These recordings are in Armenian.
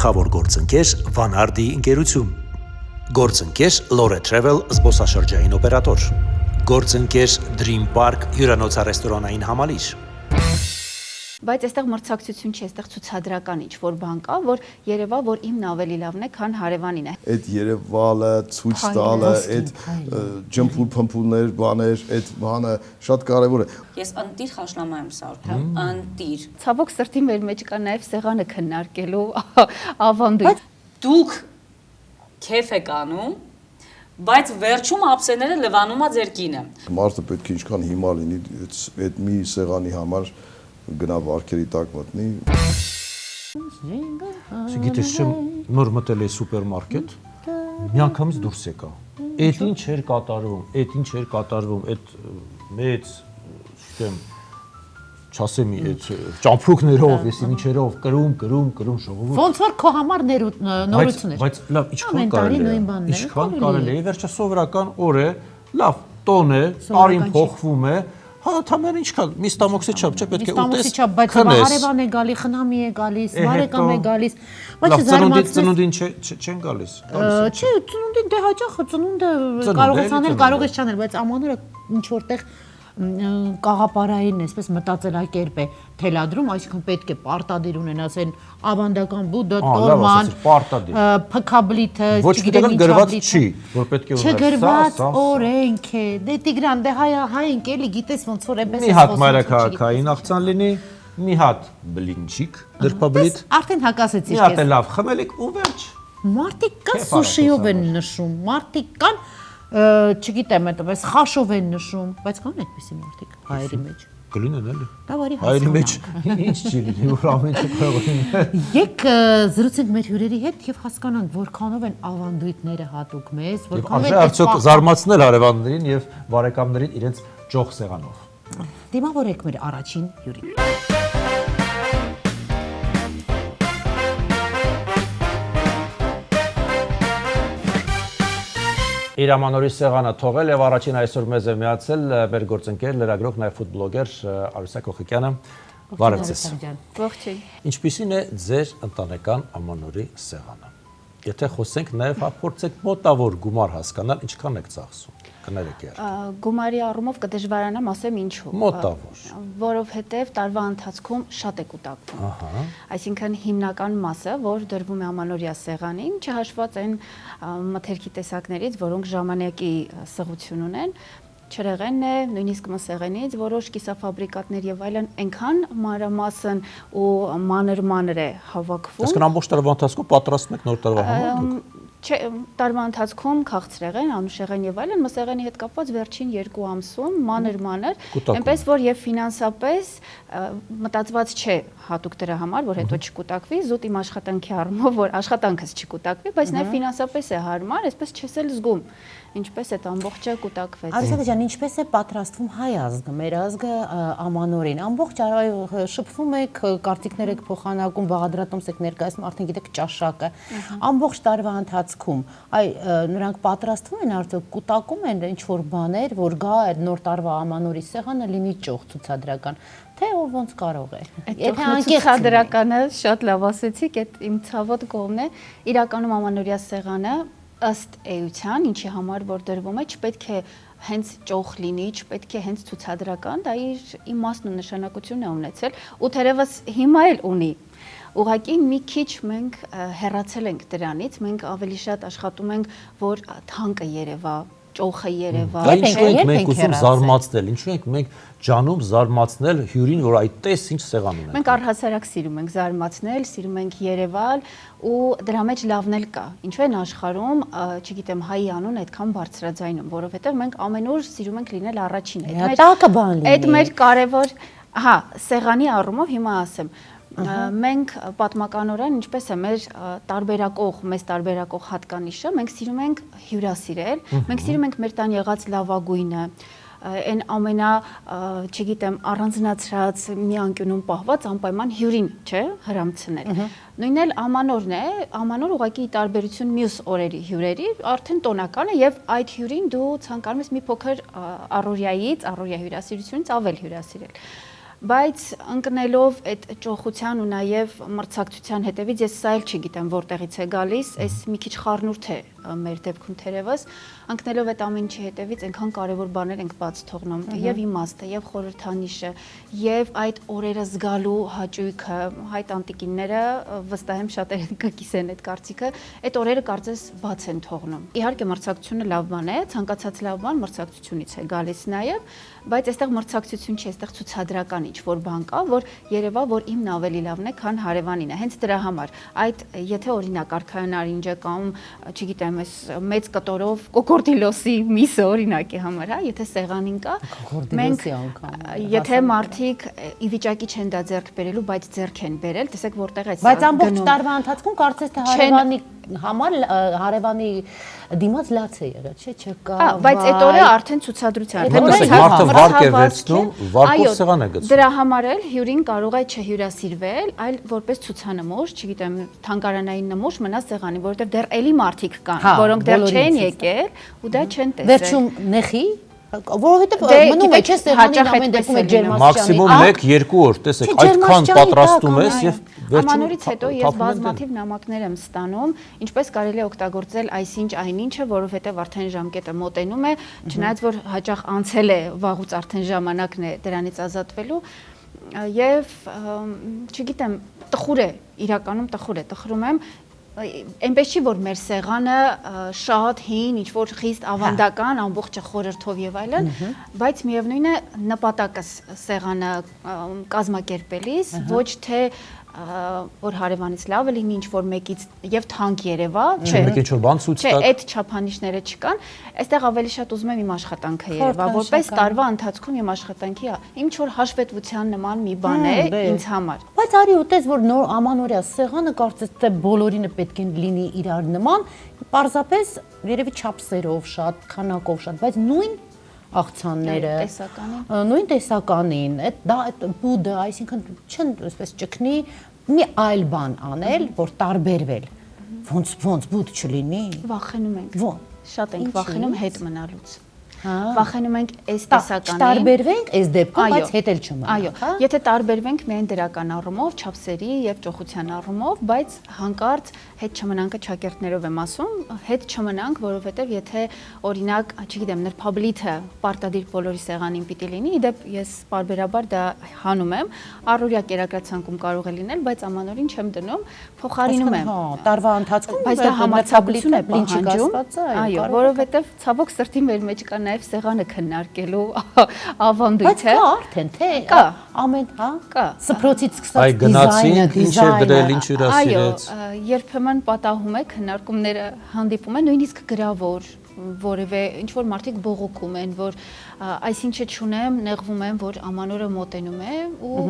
գլխավոր գործընկեր Վանարդի ընկերություն, գործընկեր Lore Travel զբոսաշրջային օպերատոր, գործընկեր Dream Park հյուրանոցառեստորանային համալիր։ Բայց այստեղ մրցակցություն չի, այստեղ ցուցադրական ինչ-որ բան կա, որ երևա, որ իմն ավելի լավն է, քան հարևանին է։ Այդ երևալը, ցույց տալը, այդ ջմփուլ-փմփուլներ, բաներ, այդ բանը շատ կարևոր է։ Ես ընտիր խաշնամա եմ սարքում, ընտիր։ Ցավոք սրտի մեր մեջ կա նաև սեղանը քննարկելու ավանդույթ։ Դուք քեֆ եք անում, բայց վերջում ափսեները լվանում է ձեր կինը։ Մարդը պետք է ինչքան հիմար լինի, այդ մի սեղանի համար գնա վարքերի տակ մտնի։ Գիտես չեմ նոր մտել է սուպերմարկետ, միանգամից դուրս եկա։ Այդ ինչ էր կատարվում, այդ մեծ, չգիտեմ, չասեմ, այդ ճամփրուկներով, ես ինչերով, կրում ժողովուրդ։ Ոնց որ քո համար նորություն էր։ Բայց լավ, ինչքան կարելի է, վերջը սովորական օր է, լավ, տոն է, տարին փոխվում է։ Հա, թամերը ինչքան, մի ստամոքսի չափ, չէ, պետք է ուտես, բայց հարևան է գալի, խնամի է գալիս, բարեկամ է գալիս։ Բայց ծնունդին չեն գալիս։ Չէ, ծնունդին դե հաճախ ծնունդը կարող ես անել, կարող ես չանել, բայց ամանորը ինչ որտեղ կաղապարային այսպես մտածելակերպ է թելադրում, այսինքն պետք է պարտադիր ունենաս այն ավանդական բուդը, տորման, փքաբլիթը, չգիտեմ գրված չի, որ պետք է ունենաս։ Չգրված օրենք է։ Դե Տիգրան, դե հայ ենք էլի, գիտես ոնց որ էպես է։ Մի հատ մայրաքաղաքային աղցան լինի, մի հատ բլինչիկ, դրպաբլիթ։ Արդեն հակասեցի քեզ։ Մի հատ է լավ խմելիք ու վերջ։ Մարդիկ կան սուշիով են նշում, մարդիկ կան չգիտեմ, այդպես խաշով են նշում, բայց կան այդպիսի մարդիկ հայերի մեջ։ Կլինեն էլի։ Դա բարի հայերի մեջ ինչ չի լինի, որ ամեն ինչ կարող է։ Եկ զրուցենք մեր հյուրերի հետ եւ հասկանանք որքանով են ավանդույթները հատուկ մեզ, որքանով են արդյոք զարմացնել հարևաններին եւ բարեկամներին իրենց ջող սեղանով։ Դիմավորեք մեր առաջին հյուրին։ Իր ամանորի սեղանը թողել եւ առաջին այսօր մեզ է միացել մեր գործընկեր լրագրող նաեւ ֆուտբոլոգեր Արուսա Կոխիկյանը։ Բարև ձեզ։ Ողջույն։ Ինչպիսին է ձեր ընտանեկան ամանորի սեղանը։ Եթե խոսենք նաեւ փորձեք մոտավոր գումար հասկանալ, ինչքան եք ծախսում։ Կներեք եր։ Գումարի առումով կդժվարանամ ասեմ ինչու։ Մոտավոր։ Որովհետև տարվա ընթացքում շատ է կուտակվում։ Այսինքն հիմնական մասը, որ դրվում է ամանորյա սեղանին, չհաշված այն մթերքի տեսակներից, որոնք ժամանակի սղություն ունեն, չրեղենն է, նույնիսկ մսեղենից, որոշ կիսաֆաբրիկատներ եւ այլն այնքան մանրամասն ու մանր է հավաքվում։ Այսինքն ամբողջ տարվա ընթացքում պատրաստում եք նոր տարվա համար։ Չէ, տարվա ընթացքում քաղցրեղեն, անուշեղեն եւ այլն, մսեղենի հետ կապված վերջին 2 ամսում մանր, այնպես որ եւ ֆինանսապես մտածված չէ հատուկ դրա համար, որ հետո չկուտակվի, զուտ իմ աշխատանքի առումով, որ աշխատանքս չկուտակվի, բայց նաեւ ֆինանսապես է հարմար, այսպես չես էլ զգում, ինչպես այդ ամբողջը կուտակվեց։ Արուսա ջան, ինչպես է պատրաստվում հայ ազգը, մեր ազգը ամանորին, ամբողջ շփվում եք, կարծիքներ եք փոխանակում, բաղադրատոմս եք ներկայացնում, արդեն գիտեք ճաշակը, ամբողջ տարվա ընթացքում, նրանք պատրաստվում են արդյոք կուտակում են ինչ-որ բաներ, որ գա այդ նոր տարվա ամանորի սեղանը լինի ճոխ ցուցադրական, թե ով ոնց կարող է։ Եթե ցուցադրականը շատ լավ ասեցիք, այդ իմ ցավոտ կողմն է, իրականում ամանորյա սեղանը ըստ էության, ինչի համար որ դրվում է, չպետք է հենց ճոխ լինի, չպետք է հենց ցուցադրական, դա իր իմաստն ու նշանակությունն է ունեցել, ու թերևս հիմա էլ ունի։ Ուղղակի մի քիչ մենք հեռացել ենք դրանից, մենք ավելի շատ աշխատում ենք, որ թանկը երևա, ճոխը երևա։ Ինչու ենք մենք ուզում զարմացնել, ինչու ենք մենք ջանում զարմացնել հյուրին, որ այդ տես ինչ սեղան ունենք։ Մենք առհասարակ սիրում ենք զարմացնել, սիրում ենք երևալ ու դրա մեջ լավն էլ կա։ Ինչու են աշխարհում, չգիտեմ, հայի անուն այդքան բարձրաձայնում, որովհետև մենք ամեն օր սիրում ենք լինել առաջին։ Այդ մեր կարևոր, հա, սեղանի առումով հիմա ասեմ, մենք պատմականորեն ինչպես է մեր մեզ տարբերակող հատկանիշը, մենք սիրում ենք հյուրասիրել, մենք սիրում ենք մեր տան եղած լավագույնը, այն ամենա, չգիտեմ, առանձնացրած մի անկյունում պահված անպայման հյուրին, չէ, հրամցնել։ Նույնն էլ ամանորն է, ամանոր ուղղակի տարբերություն մյուս օրերի հյուրերի, արդեն տոնական է եւ այդ հյուրին դու ցանկանում ես մի փոքր առօրյայից, առօրյա հյուրասիրությունից ավել հյուրասիրել։ բայց ընկնելով այդ ճոխության ու նաև մրցակցության հետևից ես սա էլ չգիտեմ որտեղից է գալիս, այս մի քիչ խառնուրդ է մեր դեպքում թերևս, ընկնելով այդ ամեն ինչի հետևից այնքան կարևոր բաներ ենք բաց թողնում, եւ իմաստը, եւ խորհրդանիշը, եւ այդ օրերը զգալու հաճույքը, հայ տանտիկինները վստահ եմ շատերը կկիսեն այդ կարծիքը, այդ օրերը կարծես բաց են թողնում։ Իհարկե մրցակցությունը լավ բան է, ցանկացած լավ բան մրցակցությունից է գալիս նաեւ, բայց այստեղ մրցակցություն չի, այստեղ ցուցադրական ինչ-որ բան կա, որ երևա, որ իմն ավելի լավն է, քան հարևանինը։ Հենց դրա համար այդ եթե օրինակ արքայան արինջը կամ, չգիտեմ, այս մեծ կտորով կոկորդիլոսի միսը օրինակի համար, հա, եթե սեղանին կա, մենք եթե մարդիկ ի վիճակի չեն դա ձեռք բերելու, բայց ձեռք են բերել, տեսեք որտեղ է սա։ Բայց ամբողջ տարվա ընթացքում կարծես թե հարևանի համար հարևանի դիմաց լաց է եղել, չէ՞, չկա։ Բայց այդ օրը արդեն ցուցադրության մարդը վարկ է վերցնում, վարկով սեղան է գցում։ Դրա համար էլ հյուրին կարող է չհյուրասիրվել, այլ որպես ցուցանմուշ, չգիտեմ, թանգարանային նմուշ մնա սեղանի, որովհետև դեռ էլի մարդիկ կան, որոնք դեռ չեն եկել ու դա չեն տեսել։ Վերջում նեխի որովհետև մնում է չէ սեղանին ամեն դեպքում է ջերմաստիճանի մաքսիմում 1-2 օր, տեսեք, այդքան պատրաստում ես եւ վերջում Ամանորից հետո ես բազմաթիվ նամակներ եմ ստանում, ինչպես կարելի է օգտագործել այսինչ այնինչը, որովհետև արդեն ժամկետը մոտենում է, չնայած որ հաճախ անցել է վաղուց արդեն ժամանակն է դրանից ազատվելու եւ չգիտեմ, տխուր է, իրականում տխուր է, տխրում եմ այնպես չի որ մեր սեղանը շատ հին, ինչ որ խիստ ավանդական, ամբողջը խորհրդով եւ այլն, բայց միևնույն է նպատակս սեղանը կազմակերպելիս, ոչ թե որ հարևանից լավը լինի ինչ որ մեկից եւ թանկ Երևա, չէ, մեկ ինչ որ բան ցույց տա։ Չէ, այդ չափանիշները չկան, այստեղ ավելի շատ ուզում եմ իմ աշխատանքը Երևա, որպես տարվա ընթացքում իմ աշխատանքի ինչ որ հաշվետվության նման մի բան է ինձ համար։ Բայց արի ուտես որ նոր ամանորյա սեղանը կարծես թե բոլորինը պետք է լինի իրար նման, պարզապես երևի չափսերով շատ, քանակով շատ, բայց նույն աղցանները, նույն տեսականին, այդ բուդը, այսինքն չեն այսպես ճկնի մի այլ բան անել, որ տարբերվել, ոնց բուդ չլինի։ Վախենում ենք, շատ ենք վախենում հետ մնալուց։ Վախենում ենք այս տեսականին։ Տարբերվենք այս դեպքում, բայց հետ էլ չմնա։ Այո, եթե տարբերվենք միայն դրական առումով, չափսերի եւ ճոխության առումով, բայց հանկարծ հետ չմնանքը ճակերտներով եմ ասում, հետ չմնանք, որովհետեւ եթե օրինակ, չգիտեմ, նրբաբլիթը պարտադիր բոլորի սեղանին պիտի լինի, իդեպ ես պարբերաբար դա հանում եմ, առօրյա կերակրացանկում կարող է լինել, բայց ամանորին չեմ դնում, փոխարինում եմ։ Տարվա ընթացքում բայց դա համարձակություն է պահանջում, այո, որովհետեւ ցավոք սրտի մեր մեջ կա նաև սեղանը քննարկելու ավանդույթը։ Բայց կա արդեն, թե կա ամեն, հա, կա։ Սփռոցից Այ սկսած գնացին, ինչ էր դիզայնը, դրել, ինչ հյուրասիրեց։ Այո, երբեմն պատահում է քննարկումները հանդիպում են նույնիսկ գրավոր որևէ ինչ որ մարդիկ բողոքում են, որ այսինչը չունեմ, նեղվում եմ, որ ամանորը մոտենում է ու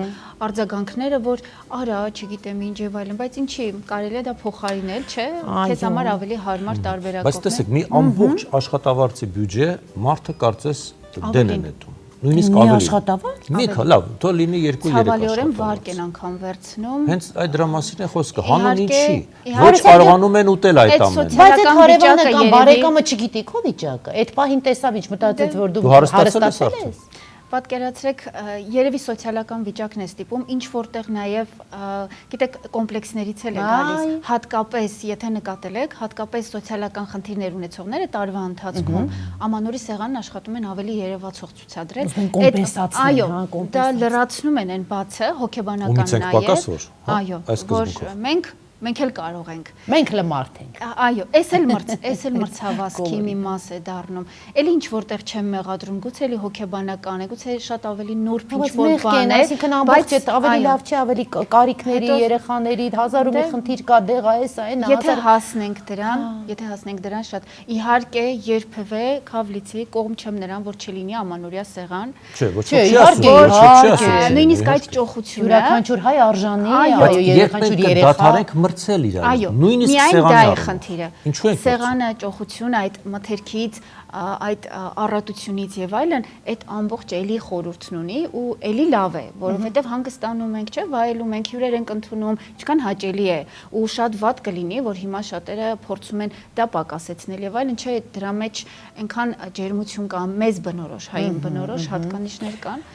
արձագանքները, որ արա, չգիտեմ ինչ եւ այլն, բայց ինչի, կարելի է դա փոխարինել, չէ՞, քեզ համար ավելի հարմար տարբերակով։ Բայց տեսեք, մի ամբողջ աշխատավարձի բյուջե մարդը կարծես դեն է նետում։ Նույնիսկ Մի ավելի։ աշխատավարձ։ Մի քա, լավ, թող լինի 2-3 Ցավալիորեն վարկ են անգամ վերցնում։ Հենց այդ դրա մասին է խոսքը, հանուն Իհարկե, ինչի։ Ոչ կարողանում են ուտել այդ ամենը։ Բայց այդ հարևանը կամ բարեկամը չգիտի քո վիճակը։ Այդ պահին տեսավ ինչ մտածեց որ դու հարստացել ես։ Պատկերացրեք, երևի սոցիալական վիճակն է ստիպում, ինչ որտեղ նաև, գիտեք, կոմպլեքսներից էլ է գալիս, հատկապես, եթե նկատել եք, հատկապես սոցիալական խնդիրներ ունեցողները տարվա ընթացքում ամանորի սեղանն աշխատում են ավելի երևացող ցուցադրել։ Այո, դա լրացնում են այն բացը, հոգեբանական նաև։ Այո, որ մենք էլ կարող ենք։ Մենք էլ մարդ ենք։ Այո, էս էլ մրցավազքի մի մաս է դառնում։ Էլի ինչ որտեղ չեմ մեղադրում, գուցե էլի հոգեբանական է, գուցե շատ ավելի նուրբ ինչ որ բան է, այսինքն ամբողջ այդ ավելի լավ չէ, ավելի կարիքների, երեխաների, հազար ու մի խնդիր կա, դեղա էս այն, եթե հասնենք դրան շատ իհարկե երբևէ քավլիցի կողմ չեմ նրան, որ չլինի ամանորյա սեղան։ Չէ, ոչ չի ասում։ Նույնիսկ այդ ճոխությունը յուրաքանչյուր հայ արժանի, այո, յուրաքանչյուր երեխա մրցել իրար։ Այո, Նույնիսկ միայն դա սեղանի է խնդիրը։ Ինչու են Սեղանը, ճոխությունը, այդ մթերքից, այդ առատությունից եւ այլն, այդ ամբողջ էլի խորհուրդն ունի ու էլի լավ է, որովհետեւ հանգստանում ենք, չէ, վայելում ենք, հյուրեր ենք ընդունում, ինչքան հաճելի է ու շատ վատ կլինի, որ հիմա շատերը փորձում են դա պակասեցնել եւ այլն, չէ, դրա մեջ այնքան ջերմություն կա, մեծ բնորոշ, հային բնորոշ հատկանիշներ կան,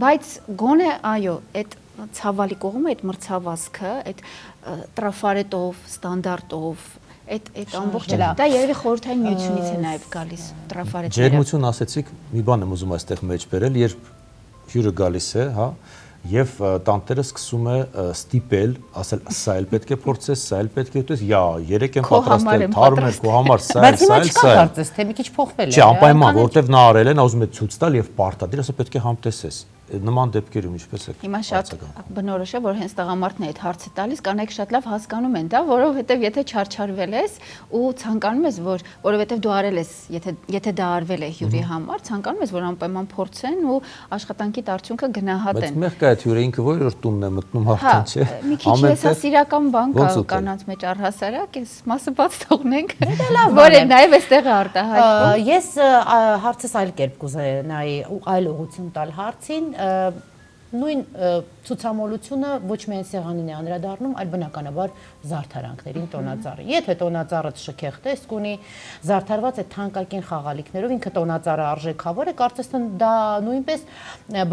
բայց գոնե այո, այդ ցավալի կողմը, այդ մրցավազքը, այդ տրաֆարետով, ստանդարտով այդ ամբողջը դա երևի խորհրդային միությունից է նաև գալիս տրաֆարետները։ Ջերմություն ասեցիք, մի բան եմ ուզում այստեղ մեջ բերել, երբ հյուրը գալիս է, հա, եւ տանտերը սկսում է ստիպել, ասել, սա էլ պետք է փորձես, սա էլ պետք է ուտես, յա, երեք եմ պատրաստել, թարմ է քո համար, սա էլ, սա էլ, սա էլ։ Բայց թե մի քիչ փոխվել է։ Չէ, անպայման, որովհետեւ նա արել է, նա ուզում է ցույց տալ եւ պարտադիր, ասա պետք է համտեսես։ Նման դեպքերում ինչպես է։ Հիմա շատ բնորոշ է, որ հենց տղամարդն է այդ հարցը տալիս, կանայք շատ լավ հասկանում են դա, որովհետև եթե չարչարվել ես ու ցանկանում ես, որովհետև դու արել ես, եթե դա արվել է հյուրի համար, ցանկանում ես, որ անպայման փորձեն ու աշխատանքիդ արդյունքը գնահատեն։ Բայց մեղք է այդ հյուրը ինքը որ տունն է մտնում արդեն, չէ։ Մի քիչ էս սիրական բան կա կանանց մեջ առհասարակ, այս մասը բաց թողնենք, որ նաև այստեղ է արտահայտվում։ Ես հարցս այլ կերպ կուզենայի այլ ուղղություն տալ հարցին, նույն ցուցամոլությունը ոչ միայն սեղանին է անդրադառնում, այլ բնականաբար զարդարանքներին տոնածառի։ Եթե տոնածառը շքեղ տեսք ունի, զարդարված է թանկագին խաղալիքներով, ինքը տոնածառը արժեքավոր է, կարծես դա նույնպես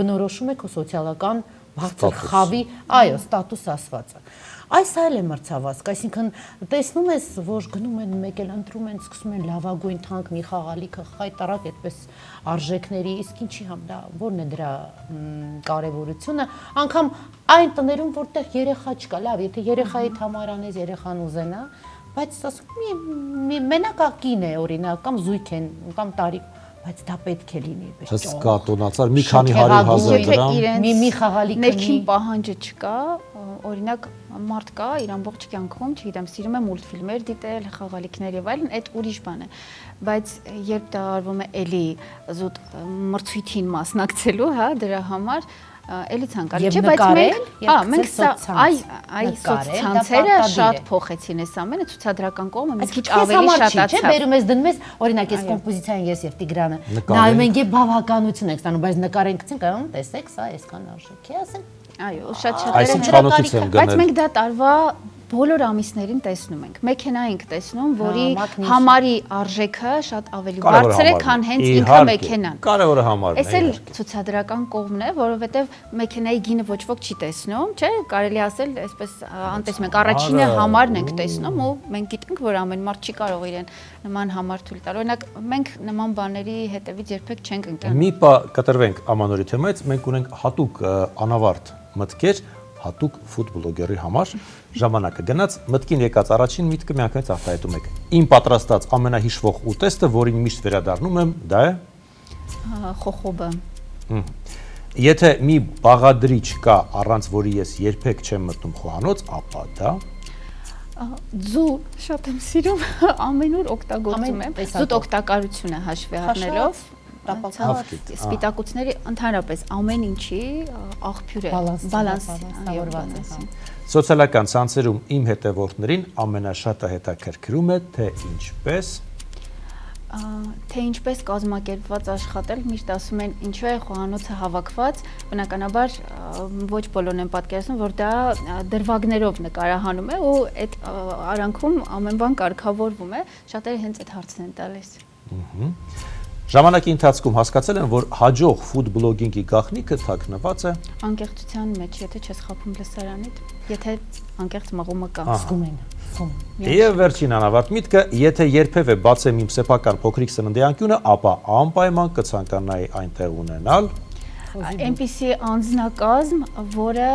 բնորոշում է քո սոցիալական բարձր խավի, այո, ստատուս ասվածը։ Այս այլ է մրցավազք, այսինքն տեսնում ես, որ գնում են մեկ էլ ընտրում են, սկսում են լավագույն թանկ մի խաղալիքը խայտարակ այդպես արժեքների, իսկ ինչի համ դա որն է դրա կարևորությունը, անգամ այն տներում, որտեղ երեխա չկա, լավ, եթե երեխայի համար անես, երեխան ուզենա, բայց ասում մենակ կին է օրինակ, կամ զույգ են, կամ տարիք, բայց դա պետք է լինի այդպես։ Հսկա տոնածառ մի քանի 100,000 դրամ։ Մի խաղալիք ներքին պահանջը չկա, օրինակ մարդ կա իր ամբողջ կյանքում, չգիտեմ, սիրում է մուլտֆիլմեր դիտել, խաղալիքներ եւ այլն, այդ ուրիշ բան է, բայց երբ դա արվում է էլի զուտ մրցույթին մասնակցելու, հա, դրա համար էլի ցանկալի չէ, բայց մենք սա այ սոցցանցերը շատ փոխեցին այս ամենը, ցուցադրական կողմը մի քիչ ավելի շատացավ։ Չէ, բերում ես դնում ես, օրինակ ես կոմպոզիցիան ես եւ Տիգրանը նայում ենք եւ բավականություն ենք ստանում, բայց նկարենք ցինք, տեսեք, սա այսքան արժեք է, ասենք։ Այո, շատ շատերը, բայց մենք դա տարվա բոլոր ամիսներին տեսնում ենք։ Մեքենա ենք տեսնում, որի համարի արժեքը շատ ավելի բարձր է, քան հենց ինքը մեքենան։ Կարևորը համարն է։ Էս էլ ցուցադրական կողմն է, որովհետև մեքենայի գինը ոչ ոք չի տեսնում, չէ՞, կարելի ասել, այսպես անտեսում ենք, առաջինը համարն ենք տեսնում ու մենք գիտենք, որ ամեն մարդ չի կարող իրեն նման համար թույլ տալ։ Օրինակ, մենք նման բաների հետևից երբեք չենք ընկնում։ Մի պա կտրվենք ամանորի թեմայից, մենք ունենք հատուկ անավարտ մտքեր հատուկ ֆուդ բլոգերի համար ժամանակը գնաց մտքին եկած առաջին միտքը միանգամից արտահայտում եք։ Իմ պատրաստած ամենահիշվող ուտեստը, որին միշտ վերադառնում եմ, դա է խոխոբը։ Եթե մի բաղադրիչ կա, առանց որի ես երբեք չեմ մտնում խոհանոց, ապա դա ձու շատ եմ սիրում, ամեն օր օգտագործում եմ։ Զուտ օգտակարությունը հաշվի առնելով սպիտակուցների ընդհանրապես ամեն ինչի աղբյուր է, բալանսավորված է։ Սոցիալական ցանցերում իմ հետևորդներին ամենաշատը հետաքրքրում է թե ինչպես կազմակերպված աշխատել, միշտ ասում են ինչու է խոհանոցը հավաքված, բնականաբար ոչ բոլորն են պատկերացնում, որ դա դրվագներով նկարահանում է ու այդ արանքում ամեն բան կարգավորվում է, շատերը հենց այդ հարցն են տալիս։ Ժամանակի ընթացքում հասկացել են, որ հաջող ֆուդ բլոգինգի գաղտնիքը թաքնված է անկեղծության մեջ, եթե չես խափում լսարանիդ, եթե անկեղծ մղումը կա։ Զգում են։ Եվ վերջին անավարտ միտքը, եթե երբևէ բացեմ իմ սեփական փոքրիկ սննդի անկյունը, ապա անպայման կցանկանայի այնտեղ ունենալ այնպիսի անձնակազմ, որը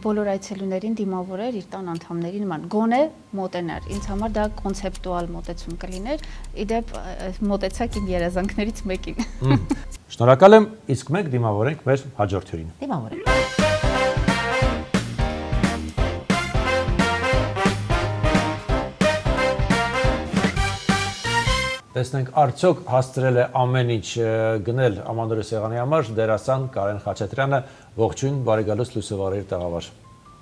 բոլոր այցելուներին դիմավորեր իր տան անդամների նման, գոնե մոտենար։ Ինձ համար դա կոնցեպտուալ մոտեցում կլիներ, իդեպ մոտեցակ իմ երազանքներից մեկին։ Շնորհակալ եմ, իսկ մենք դիմավորենք մեր հաջորդ հյուրին։ Դիմավորենք։ Տեսնենք արդյոք հասցրել է ամեն ինչ գնել Ամանորի սեղանի համար դերասան Կարեն Խաչատրյանը, ողջույն, բարի գալուստ լույսովարերի տաղավար։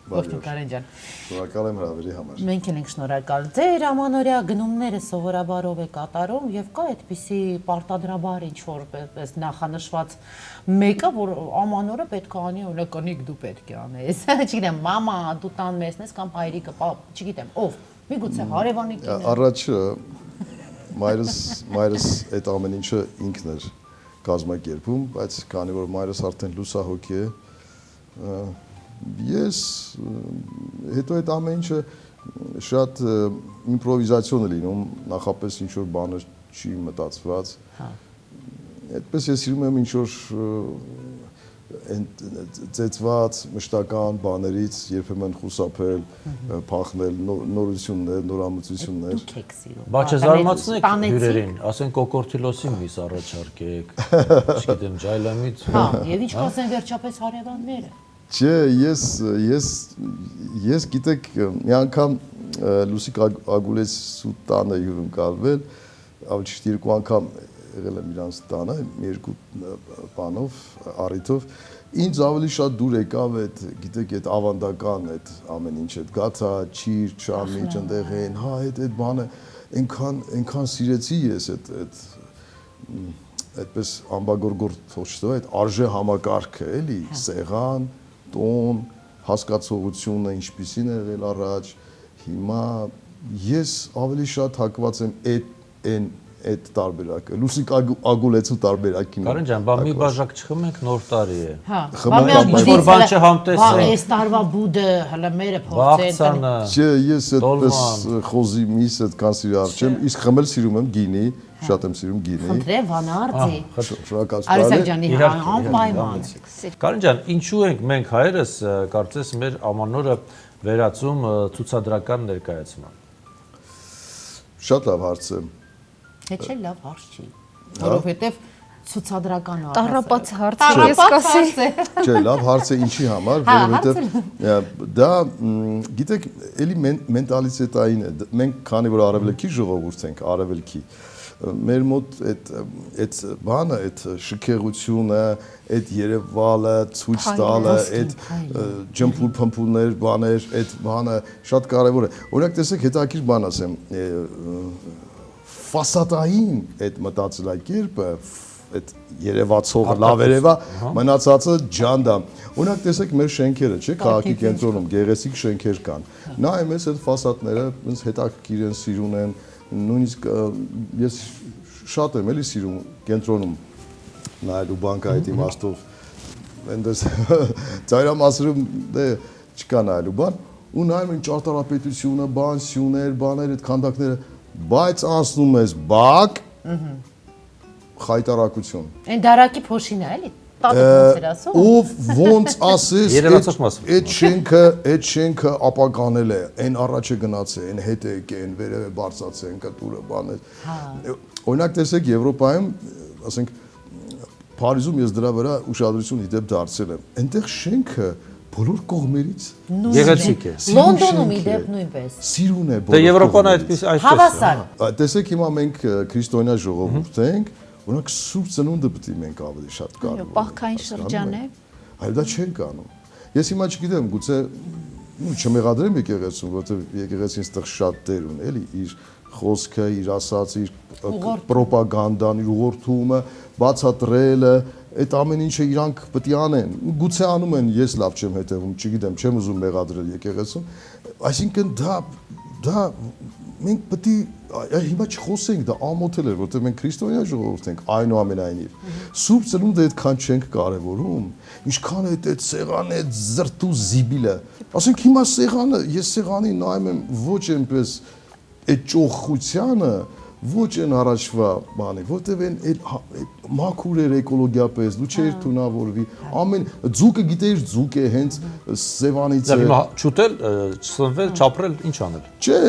Ողջույն Կարեն ջան։ Շնորհակալ եմ հրավերի համար։ Մենք ենք շնորհակալ։ Ձեր ամանորյա գնումները սովորաբար ով է կատարում եւ կա այդպիսի պարտադրաբար ինչ որ պես նախանշված մեկը, որ ամանորը պետք է անի, օրինակ անիկ դու պետք է անես։ Չգիտեմ, մամա, դու տան մեսն ես կամ հայրիկը, չգիտեմ, ով։ Միգուցե հարևանի կինը։ Առաջը մայրս այդ ամեն ինչը ինքն էր կազմակերպում, բայց քանի որ մայրս արդեն լուսահոգի է, ես հետո այդ ամեն ինչը շատ իմպրովիզացիոն է լինում, նախապես ինչ որ բաներ չի մտածված։ Այդպես ես սիրում եմ ինչ որ ծեծված մշտական բաներից երբեմն խուսափել, փախնել, նորություններ, նորամուծություններ։ Դուք եք սիրում։ Բա չզարմացնեք հյուրերին, ասեն կոկորտիլոսի միս առաջարկեք, չգիտեմ, ջայլամից։ Հա, եւ ինչ կասեն վերջապես հարևանները։ Չէ, ես գիտեք, մի անգամ Լուսիկ Ագուլեցու տանը հյուրընկալվել, ավելի ճիշտ երկու անգամ եղել եմ իրանց տանը, երկու բանով, առիթով, ինձ ավելի շատ դուր եկավ այդ, գիտեք, այդ ավանդական այդ ամեն ինչ, այդ գաթա, ճիր, չամիջ, ընդեղ են, հա, այդ բանը, այնքան սիրեցի ես այդպես ամբագորգոր թոշտով, այդ արժե համակարգը, էլի, սեղան, տոն, հասկացողությունը, ինչպիսին է եղել առաջ, հիմա ես ավելի շատ հակված եմ այդ տարբերակը, Լուսիկ Ագուլեցու տարբերակին։ Կարեն ջան, բա մի բաժակ չխմենք, նոր տարի է։ Հա, ինչ-որ բան չհամտեսենք։ Այս տարվա բուդը հələ մերը փոխեցեն։ Վաղցանը։ Չէ, ես այդպես խոզի միս այդքան սիրար չեմ, իսկ խմել սիրում եմ գինի, շատ եմ սիրում գինի։ Խնդրեմ Վանարդի։ Շնորհակալ Արիսակ ջանի անպայման։ Կարեն ջան, ինչու ենք մենք հայերս կարծես մեր ամանորը վերածում ցուցադրական ներկայացման։ Շատ լավ հարց է։ Հետ չէ լավ հարց չի, որովհետև ցուցադրական է։ Տառապած հարց է, ես կասեի։ Չէ, լավ հարց է ինչի համար, որովհետև դա գիտեք, էլի մենտալիտետային է։ Մենք քանի որ արևելքի ժողովուրդ ենք, արևելքի մեր մոտ այդ բանը, այդ շքեղությունը, այդ երևալը, ցույց տալը, այդ ջմփուլ փմփուլներ, բաներ, այդ բանը շատ կարևոր է։ Օրինակ տեսեք, հետաքրքիր բան ասեմ, ֆասադային այդ մտածելակերպը, այդ երևացողը լավ երևա, մնացածը ջանդա։ Օրինակ տեսեք մեր շենքերը, չէ՞, քաղաքի կենտրոնում գեղեցիկ շենքեր կան։ Նայում ես այդ ֆասադները, ինձ հետաքրքիր են, սիրուն են, նույնիսկ ես շատ եմ էլի սիրում կենտրոնում նայելու բանկայից իմաստով, այնտես ծայրամասերում դե չկա նայելու բան, ու նայում են ճարտարապետությունը, բան, սյուներ, բաներ, այդ քանդակները, բայց անցնում ես բակ, խայտարակություն։ Այն դարակի փոշին է, էլի։ Տատիկից էր ասում։ Ով ոնց ասես, Երևացող մասը։ այդ շենքը ապականել է, այն առաջ է գնացել, այն հետ է եկել, այն վերև է բարձրացել, այն կտուրը բաներ։ Օրինակ տեսեք Եվրոպայում, ասենք Փարիզում ես դրա վրա ուշադրություն իդեպ դարձել եմ։ Այնտեղ շենքը բոլոր կողմերից Գեղեցիկ է։ Լոնդոնում իդեպ նույնպես։ սիրուն է Դե Եվրոպան այդպես այդպես։ Հավասար։ Տեսեք հիմա մենք քրիստոնյա ժողովուրդ ենք, օրինակ սուրբ ծնունդը պետք է մենք ավելի շատ կարևոր։ Պահքային շրջան է։ Այլ դա չենք անում։ Ես հիմա չգիտեմ, գուցե չմեղադրեմ եկեղեցուն, որովհետև եկեղեցին ստեղ շատ դեր ունի, էլի իր խոսքը, իր ասածը, իր պրոպագանդան, իր ուղղորդումը, բացատրելը, այդ ամեն ինչը իրանք պետք է անեն։ Գուցե անում են, ես լավ չեմ հետևում, չգիտեմ, չեմ ուզում մեղադրել եկեղեցուն։ Այսինքն դա մենք պետք է հիմա չխոսենք, դա ամոթել էր, որովհետև մենք քրիստոնյա ժողովուրդ ենք, այնուամենայնիվ։ Սուրբ ծնունդը այդքան չենք կարևորում, ինչքան այդ սեղանը, այդ զրտու զիբիլը։ Ասենք հիմա սեղանը, ես սեղանին նայում եմ ոչ այնպես այդ ճոխխությանը, ոչ այն առաջվա բանի, որտեվ այն մաքուր էր էկոլոգիապես, դու չէիր թունավորվի, ամեն ձուկը գիտեիր ձուկ է, հենց սևանից է։ Հիմա չուտել, չսնվել, չապրել, ինչ անել։ Չէ,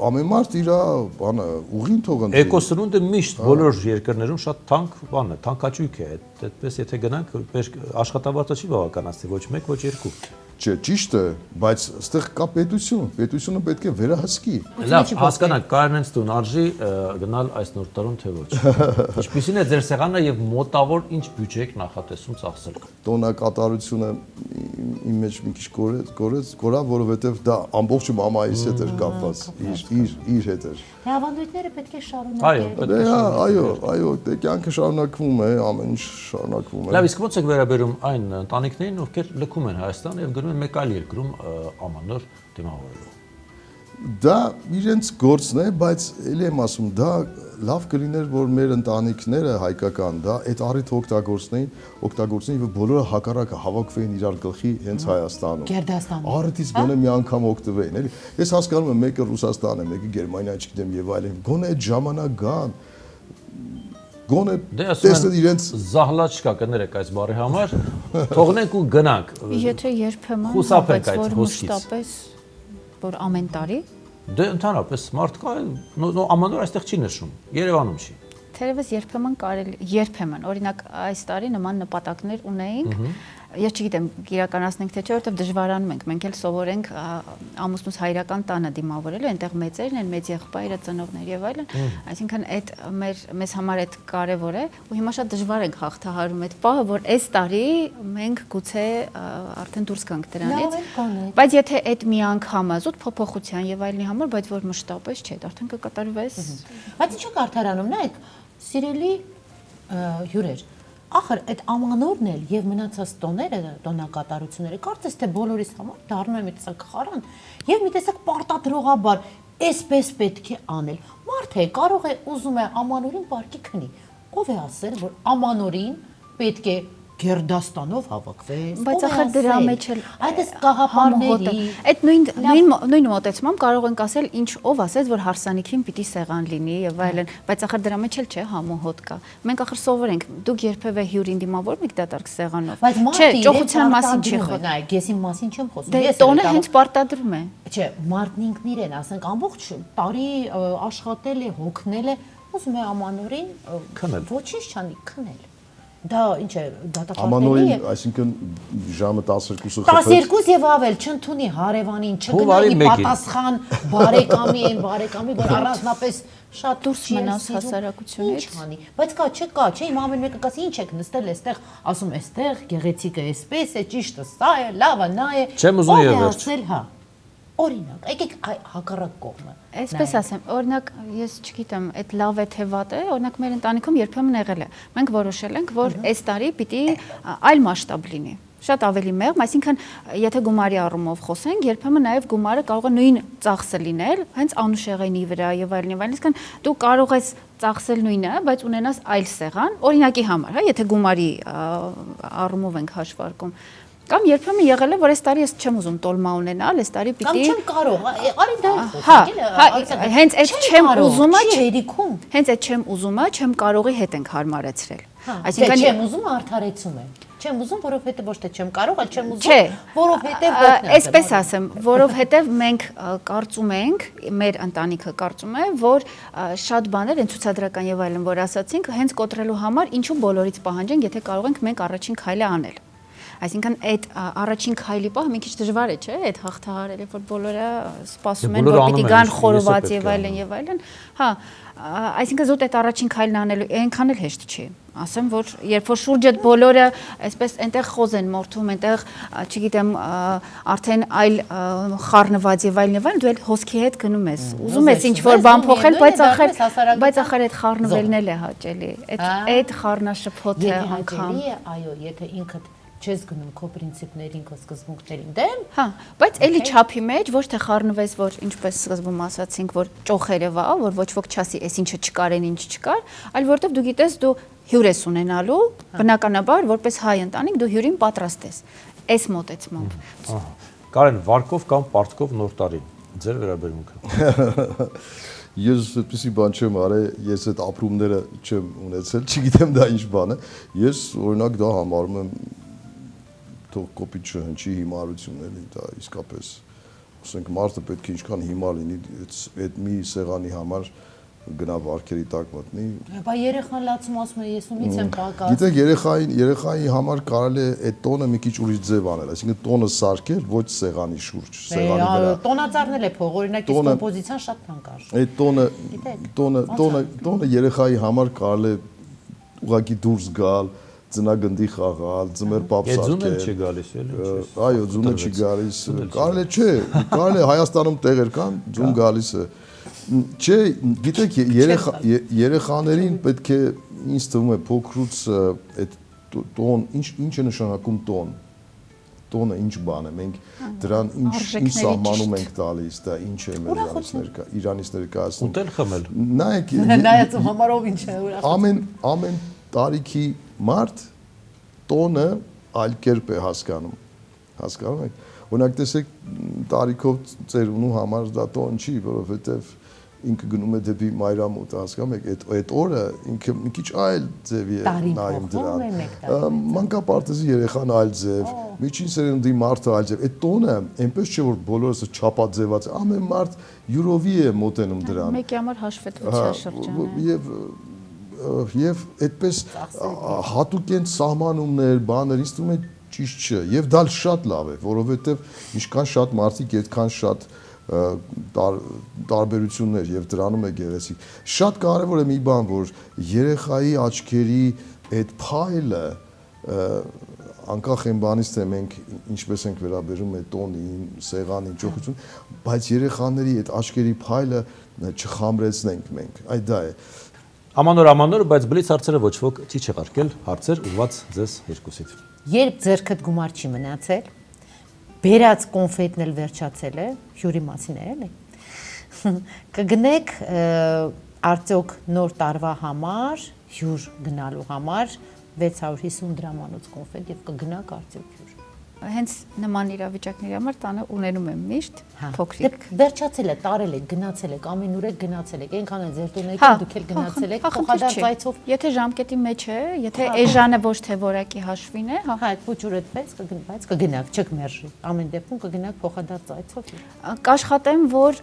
ամեն մարդ իր բանը ուղին թող ընտրի։ Էկոսնունդը միշտ բոլոր երկրներում շատ թանկ բան է, թանկաճույք է, այդպես եթե գնանք, աշխատավարձը չի բավականացնի ոչ մեկ, ոչ երկու։ Չէ, ճիշտ է, բայց այստեղ կա պետությունը պետք է վերահսկի։ Լավ, հասկանանք, Կարենենց տուն արժի գնալ այս նոր տարում թե ոչ։ Ինչպիսին է ձեր սեղանը եւ մոտավոր ինչ բյուջե եք նախատեսում ծախսել։ Տոնակատարությունը իմ մեջ մի քիչ կորա, որովհետեւ դա ամբողջ մամայիս հետ էր կապված, իր հետ էր։ Հավանդույթները պետք է շարունակել։ Այո, դե կյանքը շարունակվում է, ամեն ինչ շարունակվում է։ Լավ, իսկ ո՞նց եք վերաբերում այն ընտանիքներին, ովքեր լքում են Հայաստան եւ գնում են մեկ այլ երկրում ամանոր դիմավորելու։ Դա իրենց գործն է, բայց ելի եմ ասում, դա լավ կլիներ, որ մեր ընտանիքները հայկական, դա այդ առիթը օգտագործեին եւ բոլորը հակառակը հավաքվեին իրար գլխի հենց Հայաստանում։ Գերդաստանում։ Առիթից գոնե մի անգամ օգտվեին, էլի։ Ես հասկանում եմ, մեկը Ռուսաստան է, մեկը Գերմանիա, չգիտեմ եւ այլն։ Գոնե այդ ժամանակ գան։ Գոնե տեսնեն իրենց զահլաչկա կներեք այս բառի համար, թողնենք ու գնանք։ Եթե երբեմն խուսափենք այդ հոսքից։ մշտապես որ ամեն տարի Դե ընդհանրապես մարդ կա, ամանոր այստեղ չի նշում, Երևանում չի։ Թերևս երբեմն, օրինակ այս տարի նման նպատակներ ունեինք, ես չգիտեմ իրականացնենք թե չէ, որովհետև դժվարանում ենք, մենք էլ սովորենք ամուսնուս հայրական տանը դիմավորելու, այնտեղ մեծերն են, մեծ եղբայրը, ծնողներ եւ այլն, այսինքն այդ մեզ համար այդ կարևոր է, ու հիմա շատ դժվար ենք հաղթահարում այդ պահը, որ այս տարի մենք գուցե արդեն դուրս գանք դրանից, բայց եթե այդ մի անգամը զուտ փոփոխության եւ այլնի համար, բայց որ մշտապես չէ, արդեն կկատարվես։ Բայց ինչու կարդարանում, նայեք, սիրելի հյուրեր, ախր այդ ամանորն էլ եւ մնացած տոները, տոնակատարությունները, կարծես թե բոլորիս համար դառնում է մի տեսակ խարան եւ մի տեսակ պարտադրողաբար այսպես պետք է անել։ Մարդը կարող է ուզում է ամանորին բարգի քնի։ Ով է ասել, որ ամանորին պետք է Գերդաստանով հավաքվես։ Բայց ախր դրա մեջ էլ այդպես կաղապարների այդ նույն մոտեցմամբ կարող ենք ասել ինչ ով ասեց որ հարսանիքին պիտի սեղան լինի եւ այլն, բայց ախր դրա մեջ էլ չէ համոհոտ կա։ Մենք ախր սովորենք, դուք երբևէ հյուրին դիմավորում եք դատարկ սեղանով։ Չէ, ճոխության մասին չի խոսում։ Նայեք, ես իմ մասին չեմ խոսում։ Ես տոնը հենց պարտադրում է։ Չէ, մարդն ինքն իրեն, ասենք ամբողջ տարի աշխատել է, հոգնել է, ուզում է ամանորին ոչինչ չանի, քնել։ Դա ինչ է, դատապարտելի է։ Ամանորին, այսինքն ժամը 12-ը խփեց։ 12 եւ ավել չընդունի հարևանին, չգնայի պատասխան բարեկամի, որ առանձնապես շատ դուրս մնաս հասարակությունից։ Բայց չկա, չէ, իմ ամեն մեկը կասի ինչ եք նստել այստեղ, ասում այստեղ գեղեցիկը էսպես է, ճիշտը սա է, լավը նա է։ Չեմ ուզում եւ վերջ։ Հա։ Օրինակ, եկեք հակառակ կողմը։ Այսպես ասեմ, օրինակ, ես չգիտեմ, այդ լավ է թե վատ է, օրինակ մեր ընտանիքում երբեմն եղել է։ Մենք որոշել ենք, որ այս տարի պիտի այլ մասշտաբ լինի։ Շատ ավելի մեղմ, այսինքն, եթե գումարի առումով խոսենք, երբեմն նաև գումարը կարող է նույն ծախսը լինել, հենց անուշեղենի վրա եւ այլն, այսինքն դու կարող ես ծախսել նույնը, բայց ունենաս այլ սեղան, օրինակի համար, հա, եթե գումարի առումով ենք հաշվարկում։ Կամ երբեմն եղել է, որ այս տարի ես չեմ ուզում տոլմա ունենալ, այս տարի պիտի Կամ չեմ կարող, արի դա հա, հենց այդ չեմ ուզումը, չերիքում։ Հենց այդ չեմ ուզումը, չեմ կարողի հետ ենք հարմարեցրել։ Այսինքն չեմ ուզում արդարեցում է։ Չեմ ուզում, որովհետեւ ոչ թե չեմ կարող, այլ չեմ ուզում, որովհետեւ այսպես ասեմ, որովհետեւ մենք կարծում ենք, մեր ընտանիքը կարծում է, որ շատ բաներ են ցուցադրական եւ այլն, որ ասացինք, հենց կոտրելու համար ինչու բոլորից պահանջենք, եթե կարող ենք մենք առաջին քայլը անել։ Այսինքն այդ առաջին քայլի պահը մի քիչ դժվար է, չէ՞, այդ հաղթահարել, որ բոլորը սպասում են, որ պիտի գան խորոված եւ այլն, հա, այսինքն զուտ այդ առաջին քայլն անելու այնքան էլ հեշտ չի։ Ասեմ, որ երբ որ շուրջդ բոլորը այսպես այնտեղ խոզ են մորթում, այնտեղ, չգիտեմ, արդեն այլ խառնված եւ այլն, դու էլ հոսքի հետ գնում ես։ Ուզում ես ինչ որ բան փոխել, բայց ախր այդ խառնվելն էլ է հաճելի։ Այդ խառնաշփոթը անգամ։ Այո, եթե ինքդ չես գնում քո պրինցիպներին, քո սկզբունքներին դեմ։ Հա, բայց էլի չափի մեջ ոչ թե խառնվես, որ ինչպես սկզբում ասացինք, որ ճոխերևա, որ ոչ ոք չասի, այս ինչը չկար, այն ինչ չկար, այլ որովհետև դու գիտես, դու հյուր ես ունենալու, բնականաբար, որպես հայ ընտանիք դու հյուրին պատրաստ ես։ Այս մոտեցմամբ։ Կարեն, վարկով կամ պարտքով նոր տարի։ Ձեր վերաբերմունքը։ Ես այդպեսի բան չեմ արել, ես այդ ապրումները չեմ ունեցել, չգիտեմ դա ինչ բան է։ Ես օրինակ դա համարում եմ թող կոպիտ չհնչի հիմարություն էլի, դա իսկապես ասենք մարդը պետք է ինչքան հիմար լինի այդ մի սեղանի համար գնա վարքերի տակ մտնի։ Բա երեխան լացում ասում է ես ումից եմ պակաս։ Գիտեք, երեխայի համար կարելի է այդ տոնը մի քիչ ուրիշ ձև անել, այսինքն տոնը սարքել ոչ սեղանի շուրջ, սեղանի վրա։ Տոնածառնել է փող, օրինակ իսկ կոմպոզիցիան շատ թանկարժ։ Այդ տոնը երեխայի համար կարելի է ուղղակի դուրս գալ, ծնագնդի խաղալ, ձմեր պապ Ձունը սարքել։ չի գալիս էլի։ Այո, ձունը չի գալիս։ Կարելի չէ, կարելի է Հայաստանում տեղեր կան, ձուն գալիս է։ Չէ, գիտեք, երեխաներին պետք է ինձ թվում է փոքրուց այդ տոն, ինչ է նշանակում տոն։ Տոնը ինչ բան է, մենք դրան ինչ սահմանում ենք տալիս, դա ինչ է մեր Իրանից ներկայացնում։ Ուտել խմել։ Նայեք, Նայած համարով ինչ է ուրախ։ ամեն տարիքի մարդ տոնը այլ կերպ է հասկանում եք։ Օրինակ տեսեք տարիքով ծերունու համար դա տոն չի, որովհետև ինքը գնում է դեպի մայրամուտ, հասկանում եք, այդ օրը ինքը մի քիչ այլ ձևի է նայում դրան։ Մանկապարտեզի երեխան այլ ձև, միջին սերնդի մարդը այլ ձև։ Այդ տոնը այնպես չէ որ բոլորս չափաձևած, ամեն մարդ յուրովի է մոտենում դրան։ Մեկի համար հաշվետվության շրջան է։ Եվ այդպես հատուկ են սահմանումներ, բաներ, ինձ թվում է ճիշտ չէ, եւ դա շատ լավ է, որովհետեւ ինչքան շատ մարդիկ, այդքան շատ տարբերություններ եւ դրանում է գեղեցիկ։ Շատ կարեւոր է մի բան, որ երեխայի աչքերի այդ փայլը անկախ այն բանից թե մենք ինչպես ենք վերաբերում այդ տոնին, սեղանին, ճոխություն, բայց երեխաների այդ աչքերի փայլը չխամրեցնենք մենք։ Այդ դա է։ Ամանոր, բայց բլից հարցերը ոչ ոք չի չեղարկել, հարցեր ուղված ձեզ երկուսիդ։ Երբ ձեռքդ գումար չի մնացել, բերած կոնֆետն էլ վերջացել է, հյուրի մասին է, էլի։ Կգնեք արդյոք նոր տարվա համար, հյուր գնալու համար 650 դրամանոց կոնֆետ եւ կգնաք արդյոք հյուր։ Հենց նման իրավիճակների համար տանը ունենում եմ միշտ փոքրիկ։ Վերջացել է, տարել եք, գնացել եք, ամենուր եք գնացել եք, այնքան է ձեր տունը եք, դուք էլ գնացել եք, փոխադարձ այցով։ Եթե ժամկետի մեջ է, եթե էժանը ոչ թե որակի հաշվին է, հա, փոճուրը դպես կգնաք, կգնաք, չեք մերժի։ Ամեն դեպքում կգնաք փոխադարձ այցով։ Կաշխատեմ, որ